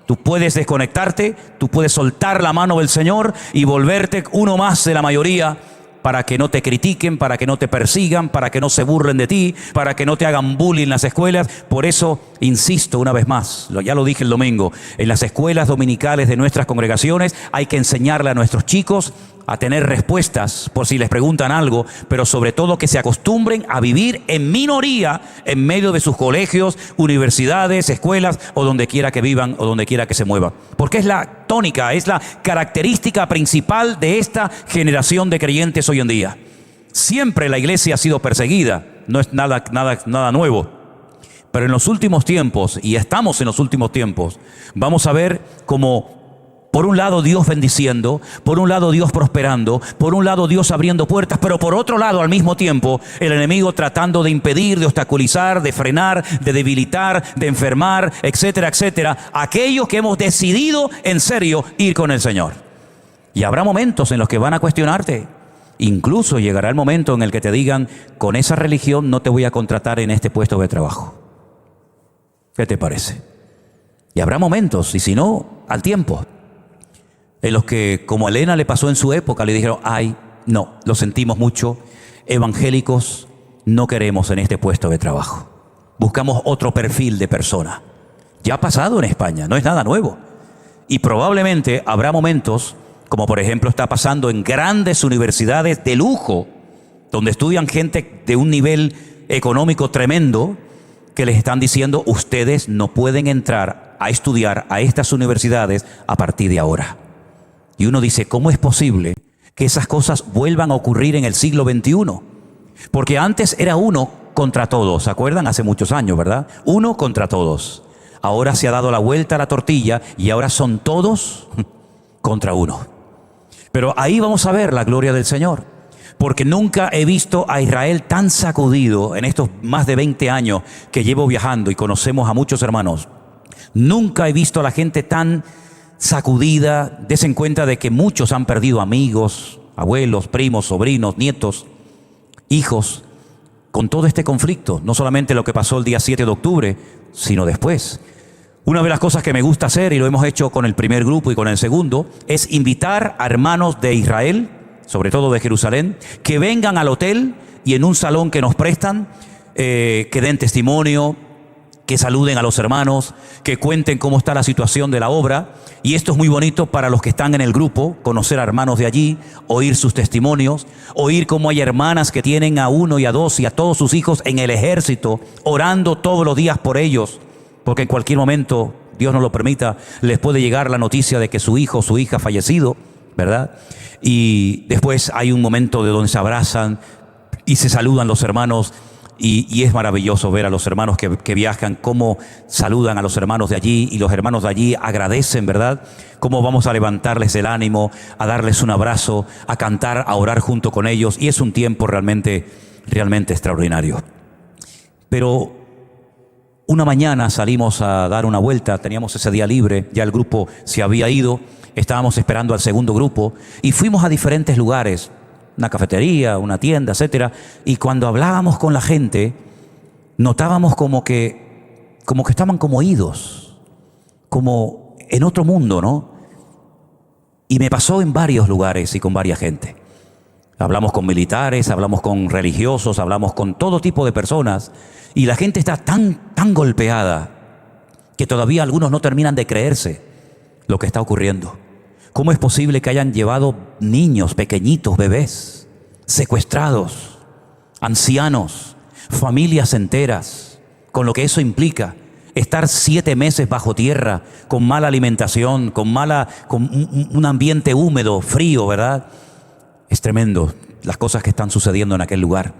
Tú puedes desconectarte, tú puedes soltar la mano del Señor y volverte uno más de la mayoría, para que no te critiquen, para que no te persigan, para que no se burlen de ti, para que no te hagan bullying en las escuelas. Por eso, insisto una vez más, ya lo dije el domingo, en las escuelas dominicales de nuestras congregaciones hay que enseñarle a nuestros chicos a tener respuestas por si les preguntan algo, pero sobre todo que se acostumbren a vivir en minoría en medio de sus colegios, universidades, escuelas o donde quiera que vivan o donde quiera que se muevan. Porque es la tónica, es la característica principal de esta generación de creyentes hoy en día. Siempre la iglesia ha sido perseguida, no es nada nuevo. Pero en los últimos tiempos, y estamos en los últimos tiempos, vamos a ver cómo por un lado Dios bendiciendo, por un lado Dios prosperando, por un lado Dios abriendo puertas, pero por otro lado al mismo tiempo el enemigo tratando de impedir, de obstaculizar, de frenar, de debilitar, de enfermar, etcétera, etcétera, aquellos que hemos decidido en serio ir con el Señor. Y habrá momentos en los que van a cuestionarte. Incluso llegará el momento en el que te digan: con esa religión no te voy a contratar en este puesto de trabajo. ¿Qué te parece? Y habrá momentos, y si no, al tiempo, en los que, como a Elena le pasó en su época, le dijeron: ay, no, lo sentimos mucho, evangélicos no queremos en este puesto de trabajo. Buscamos otro perfil de persona. Ya ha pasado en España, no es nada nuevo. Y probablemente habrá momentos, como por ejemplo está pasando en grandes universidades de lujo, donde estudian gente de un nivel económico tremendo, que les están diciendo: ustedes no pueden entrar a estudiar a estas universidades a partir de ahora. Y uno dice: ¿cómo es posible que esas cosas vuelvan a ocurrir en el siglo XXI? Porque antes era uno contra todos, ¿se acuerdan? Hace muchos años, ¿verdad? Uno contra todos. Ahora se ha dado la vuelta a la tortilla y ahora son todos contra uno. Pero ahí vamos a ver la gloria del Señor, porque nunca he visto a Israel tan sacudido en estos más de 20 años que llevo viajando y conocemos a muchos hermanos. Nunca he visto a la gente tan sacudida. Desen cuenta de que muchos han perdido amigos, abuelos, primos, sobrinos, nietos, hijos, con todo este conflicto. No solamente lo que pasó el día 7 de octubre, sino después. Una de las cosas que me gusta hacer, y lo hemos hecho con el primer grupo y con el segundo, es invitar a hermanos de Israel, sobre todo de Jerusalén, que vengan al hotel y en un salón que nos prestan, que den testimonio, que saluden a los hermanos, que cuenten cómo está la situación de la obra. Y esto es muy bonito para los que están en el grupo, conocer a hermanos de allí, oír sus testimonios, oír cómo hay hermanas que tienen a uno y a dos y a todos sus hijos en el ejército, orando todos los días por ellos, porque en cualquier momento, Dios nos lo permita, les puede llegar la noticia de que su hijo o su hija ha fallecido, ¿verdad? Y después hay un momento de donde se abrazan y se saludan los hermanos. Y es maravilloso ver a los hermanos que viajan, cómo saludan a los hermanos de allí, y los hermanos de allí agradecen, ¿verdad? Cómo vamos a levantarles el ánimo, a darles un abrazo, a cantar, a orar junto con ellos. Y es un tiempo realmente extraordinario. Pero una mañana salimos a dar una vuelta, teníamos ese día libre, ya el grupo se había ido, estábamos esperando al segundo grupo y fuimos a diferentes lugares, una cafetería, una tienda, etcétera. Y cuando hablábamos con la gente, notábamos como que estaban como idos, como en otro mundo, ¿no? Y me pasó en varios lugares y con varias gente. Hablamos con militares, hablamos con religiosos, hablamos con todo tipo de personas, y la gente está tan golpeada que todavía algunos no terminan de creerse lo que está ocurriendo. ¿Cómo es posible que hayan llevado niños pequeñitos, bebés, secuestrados, ancianos, familias enteras, con lo que eso implica? Estar 7 meses bajo tierra, con mala alimentación, con un ambiente húmedo, frío, ¿verdad? Es tremendo las cosas que están sucediendo en aquel lugar.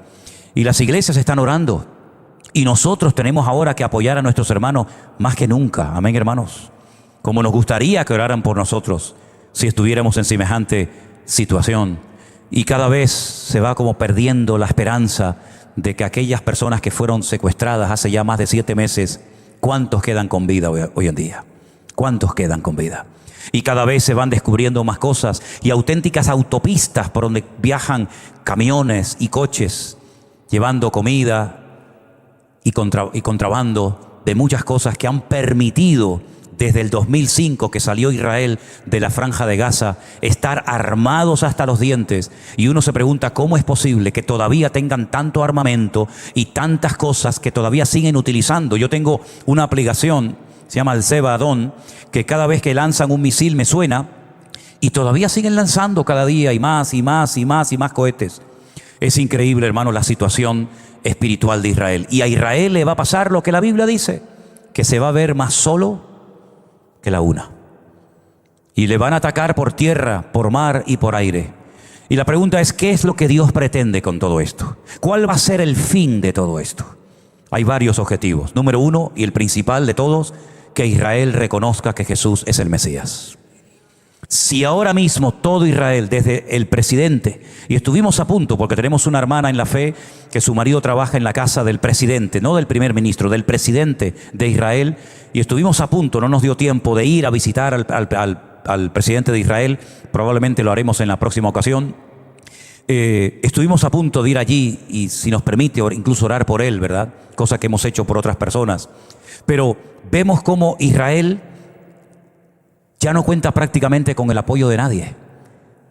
Y las iglesias están orando. Y nosotros tenemos ahora que apoyar a nuestros hermanos más que nunca. Amén, hermanos. Como nos gustaría que oraran por nosotros si estuviéramos en semejante situación. Y cada vez se va como perdiendo la esperanza de que aquellas personas que fueron secuestradas hace ya más de 7 meses, ¿cuántos quedan con vida hoy en día? ¿Cuántos quedan con vida? Y cada vez se van descubriendo más cosas y auténticas autopistas por donde viajan camiones y coches llevando comida y contrabando de muchas cosas que han permitido desde el 2005 que salió Israel de la Franja de Gaza, estar armados hasta los dientes. Y uno se pregunta cómo es posible que todavía tengan tanto armamento y tantas cosas que todavía siguen utilizando. Yo tengo una aplicación, se llama el Seba Adon, que cada vez que lanzan un misil me suena, y todavía siguen lanzando cada día y más y más y más y más cohetes. Es increíble, hermano, la situación espiritual de Israel. Y a Israel le va a pasar lo que la Biblia dice, que se va a ver más solo que la una. Y le van a atacar por tierra, por mar y por aire. Y la pregunta es, ¿qué es lo que Dios pretende con todo esto? ¿Cuál va a ser el fin de todo esto? Hay varios objetivos. Número 1, y el principal de todos, que Israel reconozca que Jesús es el Mesías. Si ahora mismo todo Israel, desde el presidente, y estuvimos a punto, porque tenemos una hermana en la fe que su marido trabaja en la casa del presidente, no del primer ministro, del presidente de Israel, y estuvimos a punto, no nos dio tiempo de ir a visitar al presidente de Israel, probablemente lo haremos en la próxima ocasión. Estuvimos a punto de ir allí y, si nos permite, incluso orar por él, ¿verdad? Cosa que hemos hecho por otras personas. Pero vemos cómo Israel ya no cuenta prácticamente con el apoyo de nadie,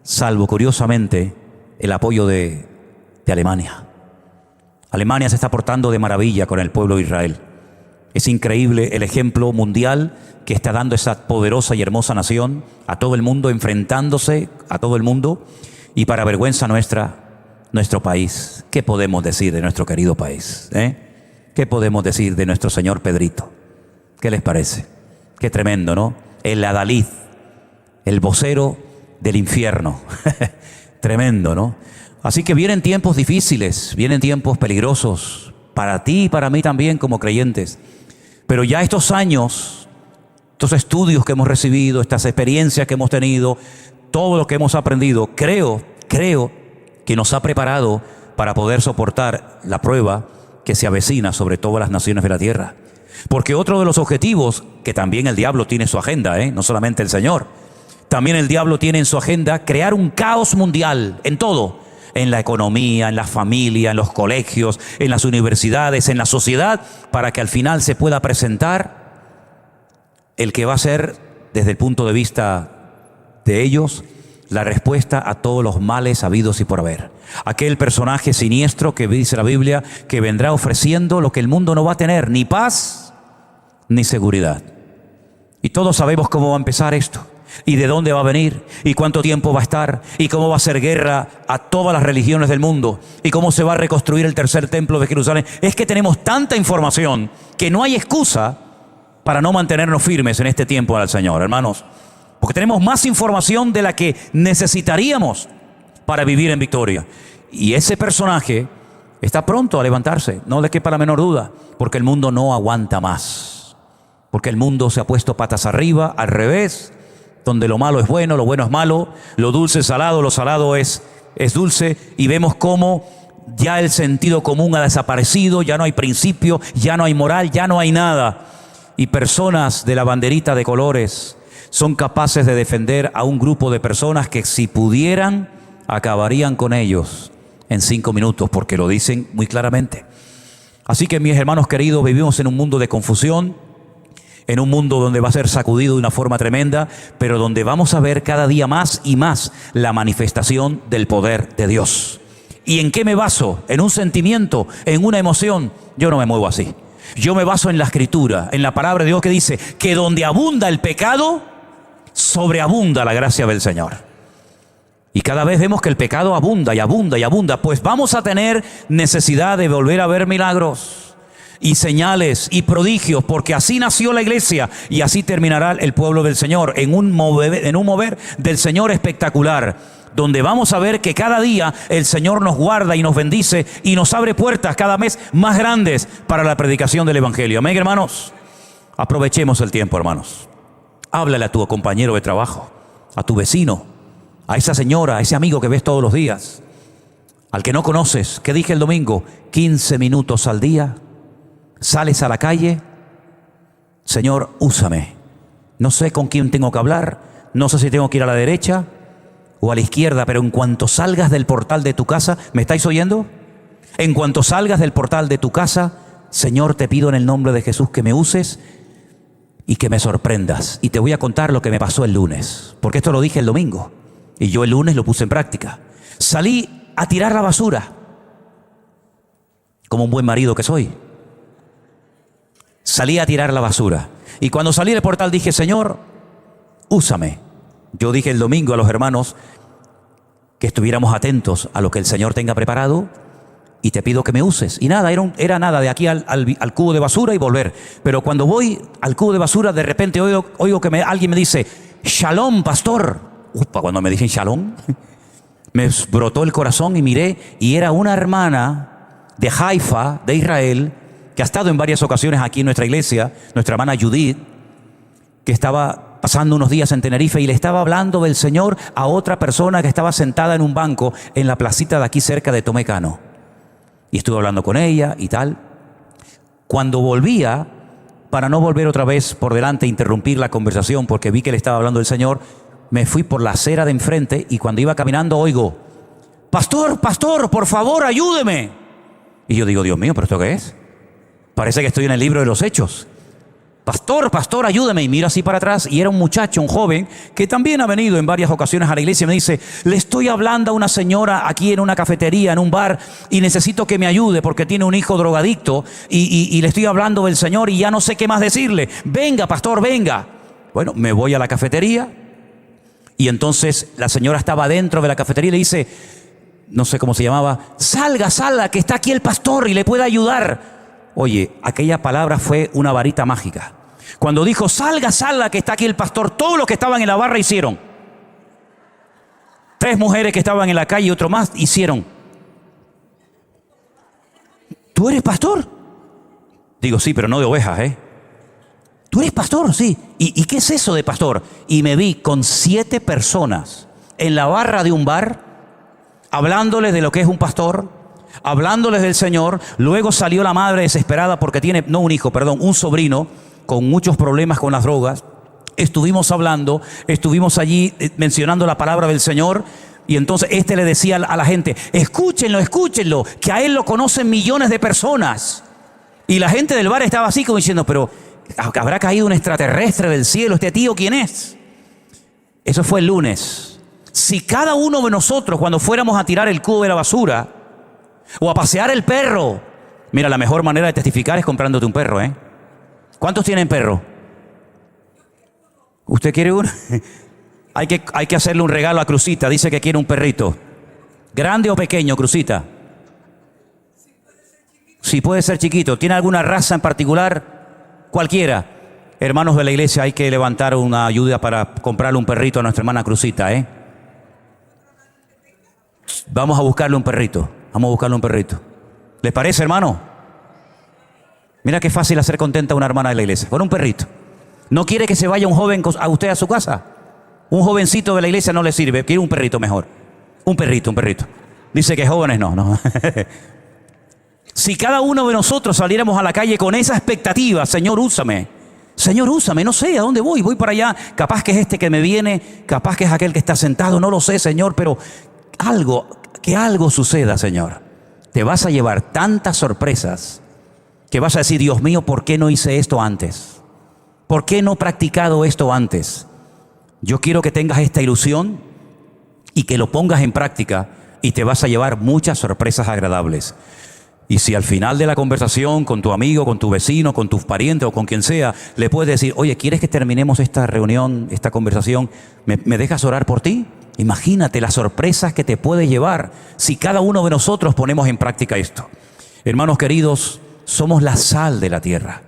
salvo curiosamente el apoyo de de Alemania. Alemania se está portando de maravilla con el pueblo de Israel. Es increíble el ejemplo mundial que está dando esa poderosa y hermosa nación a todo el mundo, enfrentándose a todo el mundo, y para vergüenza nuestra, nuestro país. ¿Qué podemos decir de nuestro querido país? ¿Qué podemos decir de nuestro señor Pedrito? ¿Qué les parece? Qué tremendo, ¿no? El adalid, el vocero del infierno. Tremendo, ¿no? Así que vienen tiempos difíciles, vienen tiempos peligrosos, para ti y para mí también como creyentes. Pero ya estos años, estos estudios que hemos recibido, estas experiencias que hemos tenido, todo lo que hemos aprendido, creo que nos ha preparado para poder soportar la prueba que se avecina sobre todas las naciones de la tierra. Porque otro de los objetivos, que también el diablo tiene en su agenda, no solamente el Señor, también el diablo tiene en su agenda crear un caos mundial en todo, en la economía, en la familia, en los colegios, en las universidades, en la sociedad, para que al final se pueda presentar el que va a ser, desde el punto de vista de ellos, la respuesta a todos los males habidos y por haber. Aquel personaje siniestro que dice la Biblia que vendrá ofreciendo lo que el mundo no va a tener, ni paz ni seguridad. Y todos sabemos cómo va a empezar esto, y de dónde va a venir, y cuánto tiempo va a estar, y cómo va a hacer guerra a todas las religiones del mundo, y cómo se va a reconstruir el tercer templo de Jerusalén. Es que tenemos tanta información que no hay excusa para no mantenernos firmes en este tiempo al Señor, hermanos. Porque tenemos más información de la que necesitaríamos para vivir en victoria. Y ese personaje está pronto a levantarse, no le quepa la menor duda, porque el mundo no aguanta más. Porque el mundo se ha puesto patas arriba, al revés, donde lo malo es bueno, lo bueno es malo, lo dulce es salado, lo salado es dulce, y vemos cómo ya el sentido común ha desaparecido, ya no hay principio, ya no hay moral, ya no hay nada. Y personas de la banderita de colores son capaces de defender a un grupo de personas que, si pudieran, acabarían con ellos en 5 minutos, porque lo dicen muy claramente. Así que, mis hermanos queridos, vivimos en un mundo de confusión, en un mundo donde va a ser sacudido de una forma tremenda, pero donde vamos a ver cada día más y más la manifestación del poder de Dios. ¿Y en qué me baso? ¿En un sentimiento? ¿En una emoción? Yo no me muevo así. Yo me baso en la Escritura, en la palabra de Dios, que dice que donde abunda el pecado, sobreabunda la gracia del Señor. Y cada vez vemos que el pecado abunda y abunda y abunda, pues vamos a tener necesidad de volver a ver milagros y señales y prodigios, porque así nació la iglesia y así terminará el pueblo del Señor, en un mover del Señor espectacular, donde vamos a ver que cada día el Señor nos guarda y nos bendice y nos abre puertas cada vez más grandes para la predicación del Evangelio. Amén, hermanos. Aprovechemos el tiempo, hermanos. Háblale a tu compañero de trabajo, a tu vecino, a esa señora, a ese amigo que ves todos los días, al que no conoces. ¿Qué dije el domingo? 15 minutos al día. Sales a la calle. Señor, úsame. No sé con quién tengo que hablar, no sé si tengo que ir a la derecha o a la izquierda, pero en cuanto salgas del portal de tu casa, ¿me estáis oyendo? En cuanto salgas del portal de tu casa, Señor, te pido en el nombre de Jesús que me uses y que me sorprendas. Y te voy a contar lo que me pasó el lunes, porque esto lo dije el domingo y yo el lunes lo puse en práctica. Salí a tirar la basura, como un buen marido que soy. Salí a tirar la basura, y cuando salí del portal dije: Señor, úsame. Yo dije el domingo a los hermanos que estuviéramos atentos a lo que el Señor tenga preparado, y te pido que me uses. Y nada, era nada de aquí al cubo de basura y volver. Pero cuando voy al cubo de basura, de repente oigo que alguien me dice: Shalom, pastor. Upa, cuando me dicen Shalom, me brotó el corazón y miré, y era una hermana de Haifa, de Israel, que ha estado en varias ocasiones aquí en nuestra iglesia, nuestra hermana Judith, que estaba pasando unos días en Tenerife y le estaba hablando del Señor a otra persona que estaba sentada en un banco en la placita de aquí cerca de Tomecano. Y estuve hablando con ella y tal. Cuando volvía, para no volver otra vez por delante e interrumpir la conversación, porque vi que le estaba hablando del Señor, me fui por la acera de enfrente, y cuando iba caminando oigo: pastor, por favor, ayúdeme. Y yo digo: Dios mío, ¿pero esto qué es? Parece que estoy en el libro de los Hechos. pastor, ayúdame. Y mira así para atrás y era un muchacho, un joven, que también ha venido en varias ocasiones a la iglesia. Me dice, le estoy hablando a una señora aquí en una cafetería, en un bar, y necesito que me ayude porque tiene un hijo drogadicto y le estoy hablando del Señor y ya no sé qué más decirle. Venga, pastor, venga. Bueno, me voy a la cafetería y entonces la señora estaba dentro de la cafetería y le dice, no sé cómo se llamaba, salga, que está aquí el pastor y le puede ayudar. Oye, aquella palabra fue una varita mágica. Cuando dijo, salga, que está aquí el pastor, todos los que estaban en la barra hicieron. 3 mujeres que estaban en la calle y otro más hicieron. ¿Tú eres pastor? Digo, sí, pero no de ovejas, ¿eh? ¿Tú eres pastor? Sí. ¿Y qué es eso de pastor? Y me vi con 7 personas en la barra de un bar, hablándoles de lo que es un pastor, hablándoles del Señor. Luego salió la madre desesperada porque tiene, no un hijo, perdón, un sobrino con muchos problemas con las drogas. Estuvimos hablando, estuvimos allí mencionando la palabra del Señor. Y entonces le decía a la gente, escúchenlo, que a él lo conocen millones de personas. Y la gente del bar estaba así como diciendo, pero ¿habrá caído un extraterrestre del cielo? ¿Este tío quién es? Eso fue el lunes. Si cada uno de nosotros, cuando fuéramos a tirar el cubo de la basura o a pasear el perro, mira, la mejor manera de testificar es comprándote un perro, ¿eh? ¿Cuántos tienen perro? ¿Usted quiere uno? Hay que hacerle un regalo a Cruzita. Dice que quiere un perrito. ¿Grande o pequeño, Cruzita? Sí, puede ser chiquito. ¿Tiene alguna raza en particular? Cualquiera. Hermanos de la iglesia, hay que levantar una ayuda para comprarle un perrito a nuestra hermana Cruzita, ¿eh? Vamos a buscarle un perrito. ¿Les parece, hermano? Mira qué fácil hacer contenta a una hermana de la iglesia. Con un perrito. ¿No quiere que se vaya un joven a usted a su casa? Un jovencito de la iglesia no le sirve. Quiere un perrito mejor. Un perrito. Dice que jóvenes no. Si cada uno de nosotros saliéramos a la calle con esa expectativa, Señor, úsame, no sé a dónde voy para allá, capaz que es este que me viene, capaz que es aquel que está sentado, no lo sé, Señor, pero que algo suceda, Señor. Te vas a llevar tantas sorpresas que vas a decir, Dios mío, ¿por qué no hice esto antes? ¿Por qué no he practicado esto antes? Yo quiero que tengas esta ilusión y que lo pongas en práctica y te vas a llevar muchas sorpresas agradables. Y si al final de la conversación con tu amigo, con tu vecino, con tus parientes o con quien sea, le puedes decir, oye, ¿quieres que terminemos esta reunión, esta conversación? ¿Me dejas orar por ti? Imagínate las sorpresas que te puede llevar si cada uno de nosotros ponemos en práctica esto. Hermanos queridos, somos la sal de la tierra.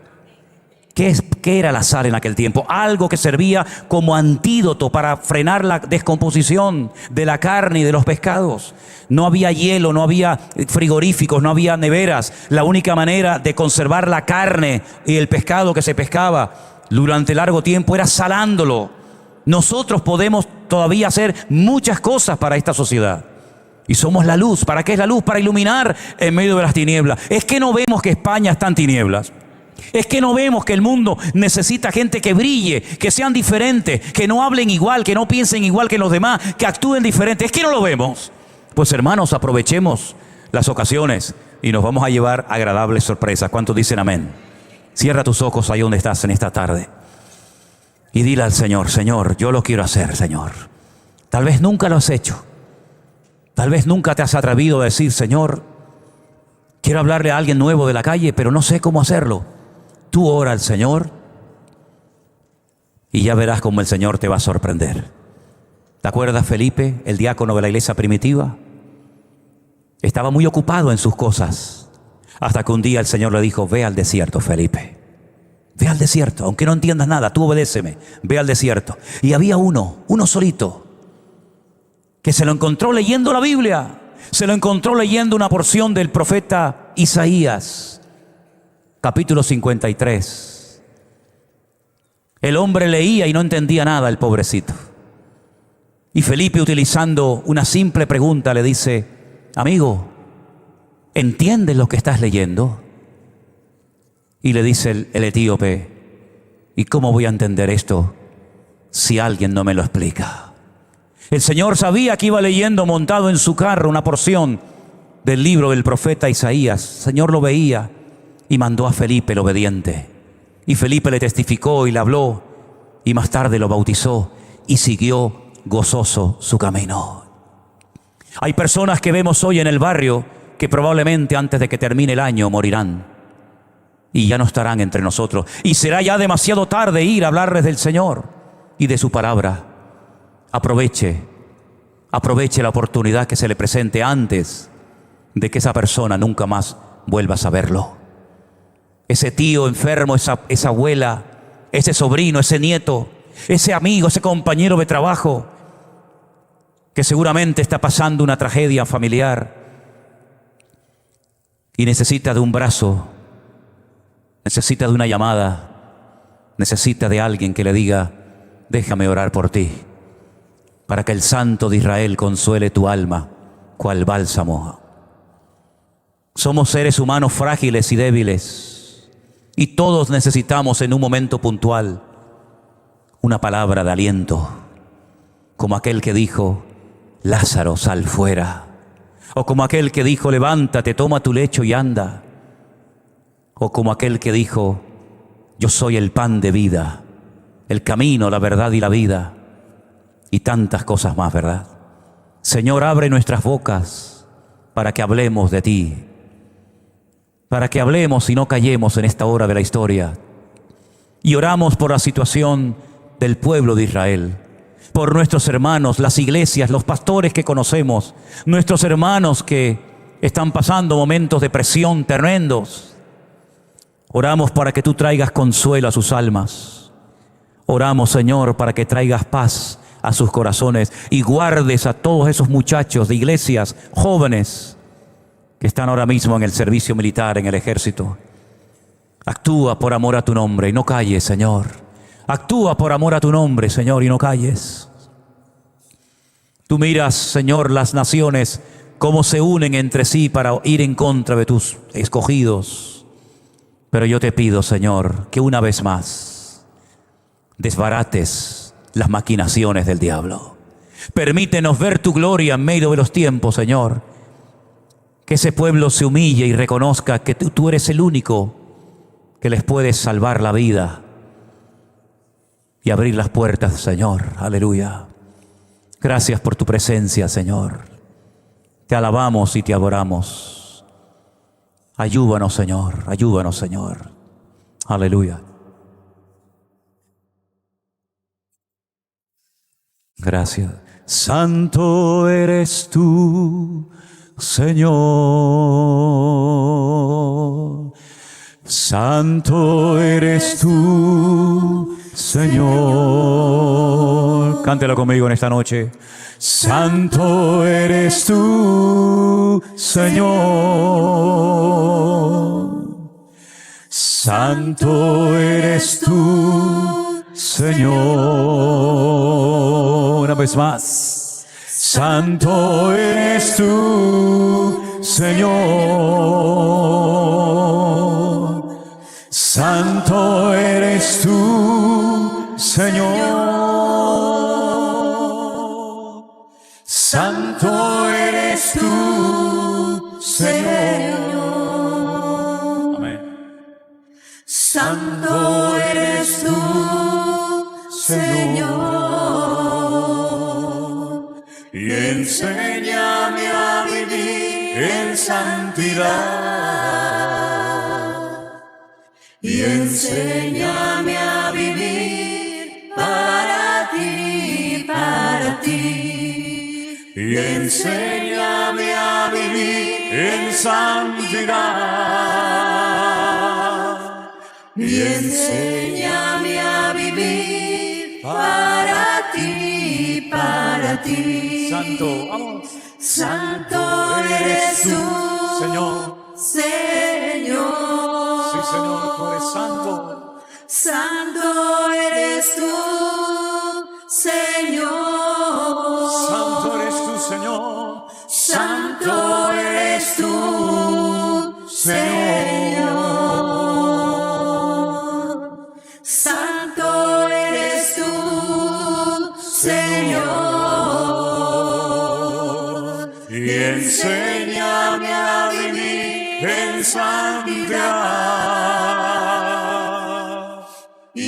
¿Qué era la sal en aquel tiempo? Algo que servía como antídoto para frenar la descomposición de la carne y de los pescados. No había hielo, no había frigoríficos, no había neveras. La única manera de conservar la carne y el pescado que se pescaba durante largo tiempo era salándolo. Nosotros podemos todavía hacer muchas cosas para esta sociedad. Y somos la luz. ¿Para qué es la luz? Para iluminar en medio de las tinieblas. Es que no vemos que España está en tinieblas. Es que no vemos que el mundo necesita gente que brille, que sean diferentes, que no hablen igual, que no piensen igual que los demás, que actúen diferente. Es que no lo vemos. Pues hermanos, aprovechemos las ocasiones y nos vamos a llevar agradables sorpresas. ¿Cuántos dicen amén? Cierra tus ojos ahí donde estás en esta tarde y dile al Señor, Señor, yo lo quiero hacer, Señor. Tal vez nunca lo has hecho. Tal vez nunca te has atrevido a decir, Señor, quiero hablarle a alguien nuevo de la calle, pero no sé cómo hacerlo. Tú ora al Señor y ya verás cómo el Señor te va a sorprender. ¿Te acuerdas, Felipe, el diácono de la iglesia primitiva? Estaba muy ocupado en sus cosas, hasta que un día el Señor le dijo, ve al desierto, Felipe. Ve al desierto, aunque no entiendas nada, tú obedéceme, ve al desierto. Y había uno solito, que se lo encontró leyendo la Biblia. Se lo encontró leyendo una porción del profeta Isaías, capítulo 53. El hombre leía y no entendía nada, el pobrecito. Y Felipe, utilizando una simple pregunta, le dice, amigo, ¿entiendes lo que estás leyendo? Y le dice el etíope, ¿y cómo voy a entender esto si alguien no me lo explica? El Señor sabía que iba leyendo montado en su carro una porción del libro del profeta Isaías. El Señor lo veía y mandó a Felipe el obediente Y Felipe le testificó y le habló, y más tarde lo bautizó y siguió gozoso su camino. Hay personas que vemos hoy en el barrio que probablemente antes de que termine el año morirán y ya no estarán entre nosotros. Y será ya demasiado tarde ir a hablarles del Señor y de su palabra. Aproveche la oportunidad que se le presente antes de que esa persona nunca más vuelva a saberlo. Ese tío enfermo, esa abuela, ese sobrino, ese nieto, ese amigo, ese compañero de trabajo que seguramente está pasando una tragedia familiar y necesita de un brazo, necesita de una llamada, necesita de alguien que le diga: déjame orar por ti, para que el Santo de Israel consuele tu alma, cual bálsamo. Somos seres humanos frágiles y débiles, y todos necesitamos en un momento puntual una palabra de aliento, como aquel que dijo: Lázaro, sal fuera. O como aquel que dijo: levántate, toma tu lecho y anda. O como aquel que dijo: yo soy el pan de vida, el camino, la verdad y la vida. Y tantas cosas más, ¿verdad? Señor, abre nuestras bocas para que hablemos de ti, para que hablemos y no callemos en esta hora de la historia. Y oramos por la situación del pueblo de Israel, por nuestros hermanos, las iglesias, los pastores que conocemos, nuestros hermanos que están pasando momentos de presión tremendos. Oramos para que tú traigas consuelo a sus almas. Oramos, Señor, para que traigas paz a sus corazones y guardes a todos esos muchachos de iglesias, jóvenes, que están ahora mismo en el servicio militar, en el ejército. Actúa por amor a tu nombre y no calles, Señor. Actúa por amor a tu nombre, Señor, y no calles. Tú miras, Señor, las naciones, cómo se unen entre sí para ir en contra de tus escogidos. Pero yo te pido, Señor, que una vez más desbarates las maquinaciones del diablo. Permítenos ver tu gloria en medio de los tiempos, Señor. Que ese pueblo se humille y reconozca que tú eres el único que les puedes salvar la vida y abrir las puertas, Señor. Aleluya. Gracias por tu presencia, Señor. Te alabamos y te adoramos. Ayúdanos, Señor. Ayúdanos, Señor. Aleluya. Gracias. Santo eres tú, Señor. Santo eres tú, Señor. Cántelo conmigo en esta noche. Santo eres tú, Señor. Santo eres tú, Señor. Una vez más. Santo eres tú, Señor. Santo eres tú, Señor. Santo eres tú, Señor. Amén. Santo eres tú, Señor. Y enséñame a vivir en santidad. Y enséñame a vivir para ti, para ti. Y enséñame a vivir en santidad. Y enséñame a vivir para ti, para ti. Santo, vamos. Santo eres tú, Señor. Señor. Sí, Señor, tú eres santo. Santo eres tú, Señor. Santo eres tú, Señor. Santo eres tú, Señor. Santo eres tú, Señor. Y enséñame a vivir en santidad.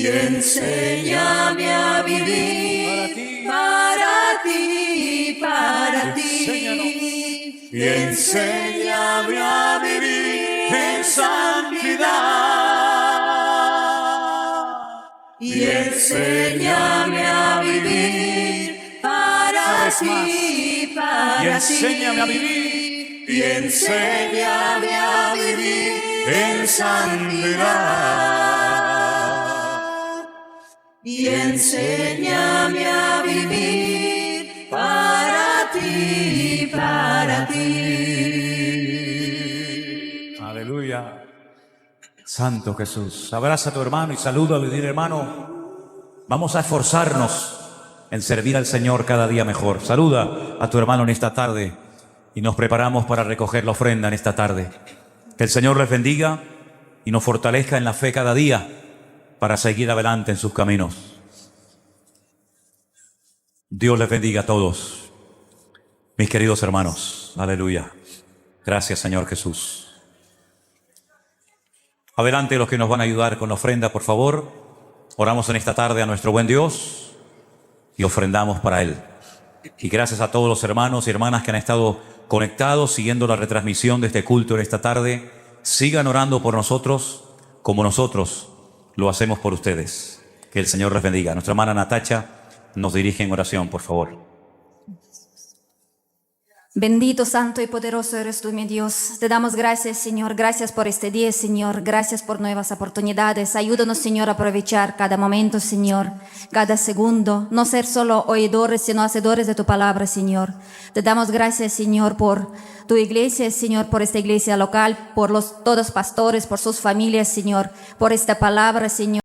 y enséñame a vivir para ti, para ti. Y enséñame a vivir en santidad. Y enséñame a vivir para ti, para ti. Y enséñame a vivir. Y enséñame a vivir en santidad. Y enséñame a vivir para ti, para ti. Aleluya. Santo Jesús. Abraza a tu hermano y salúdalo y dile, hermano, vamos a esforzarnos en servir al Señor cada día mejor. Saluda a tu hermano en esta tarde y nos preparamos para recoger la ofrenda en esta tarde. Que el Señor les bendiga y nos fortalezca en la fe cada día para seguir adelante en sus caminos. Dios les bendiga a todos, mis queridos hermanos. Aleluya. Gracias, Señor Jesús. Adelante los que nos van a ayudar con la ofrenda, por favor. Oramos en esta tarde a nuestro buen Dios y ofrendamos para Él. Y gracias a todos los hermanos y hermanas que han estado conectados, siguiendo la retransmisión de este culto en esta tarde. Sigan orando por nosotros como nosotros lo hacemos por ustedes. Que el Señor les bendiga. Nuestra hermana Natacha nos dirige en oración, por favor. Bendito, santo y poderoso eres tú, mi Dios. Te damos gracias, Señor. Gracias por este día, Señor. Gracias por nuevas oportunidades. Ayúdanos, Señor, a aprovechar cada momento, Señor, cada segundo. No ser solo oidores, sino hacedores de tu palabra, Señor. Te damos gracias, Señor, por tu iglesia, Señor, por esta iglesia local, por todos los pastores, por sus familias, Señor, por esta palabra, Señor.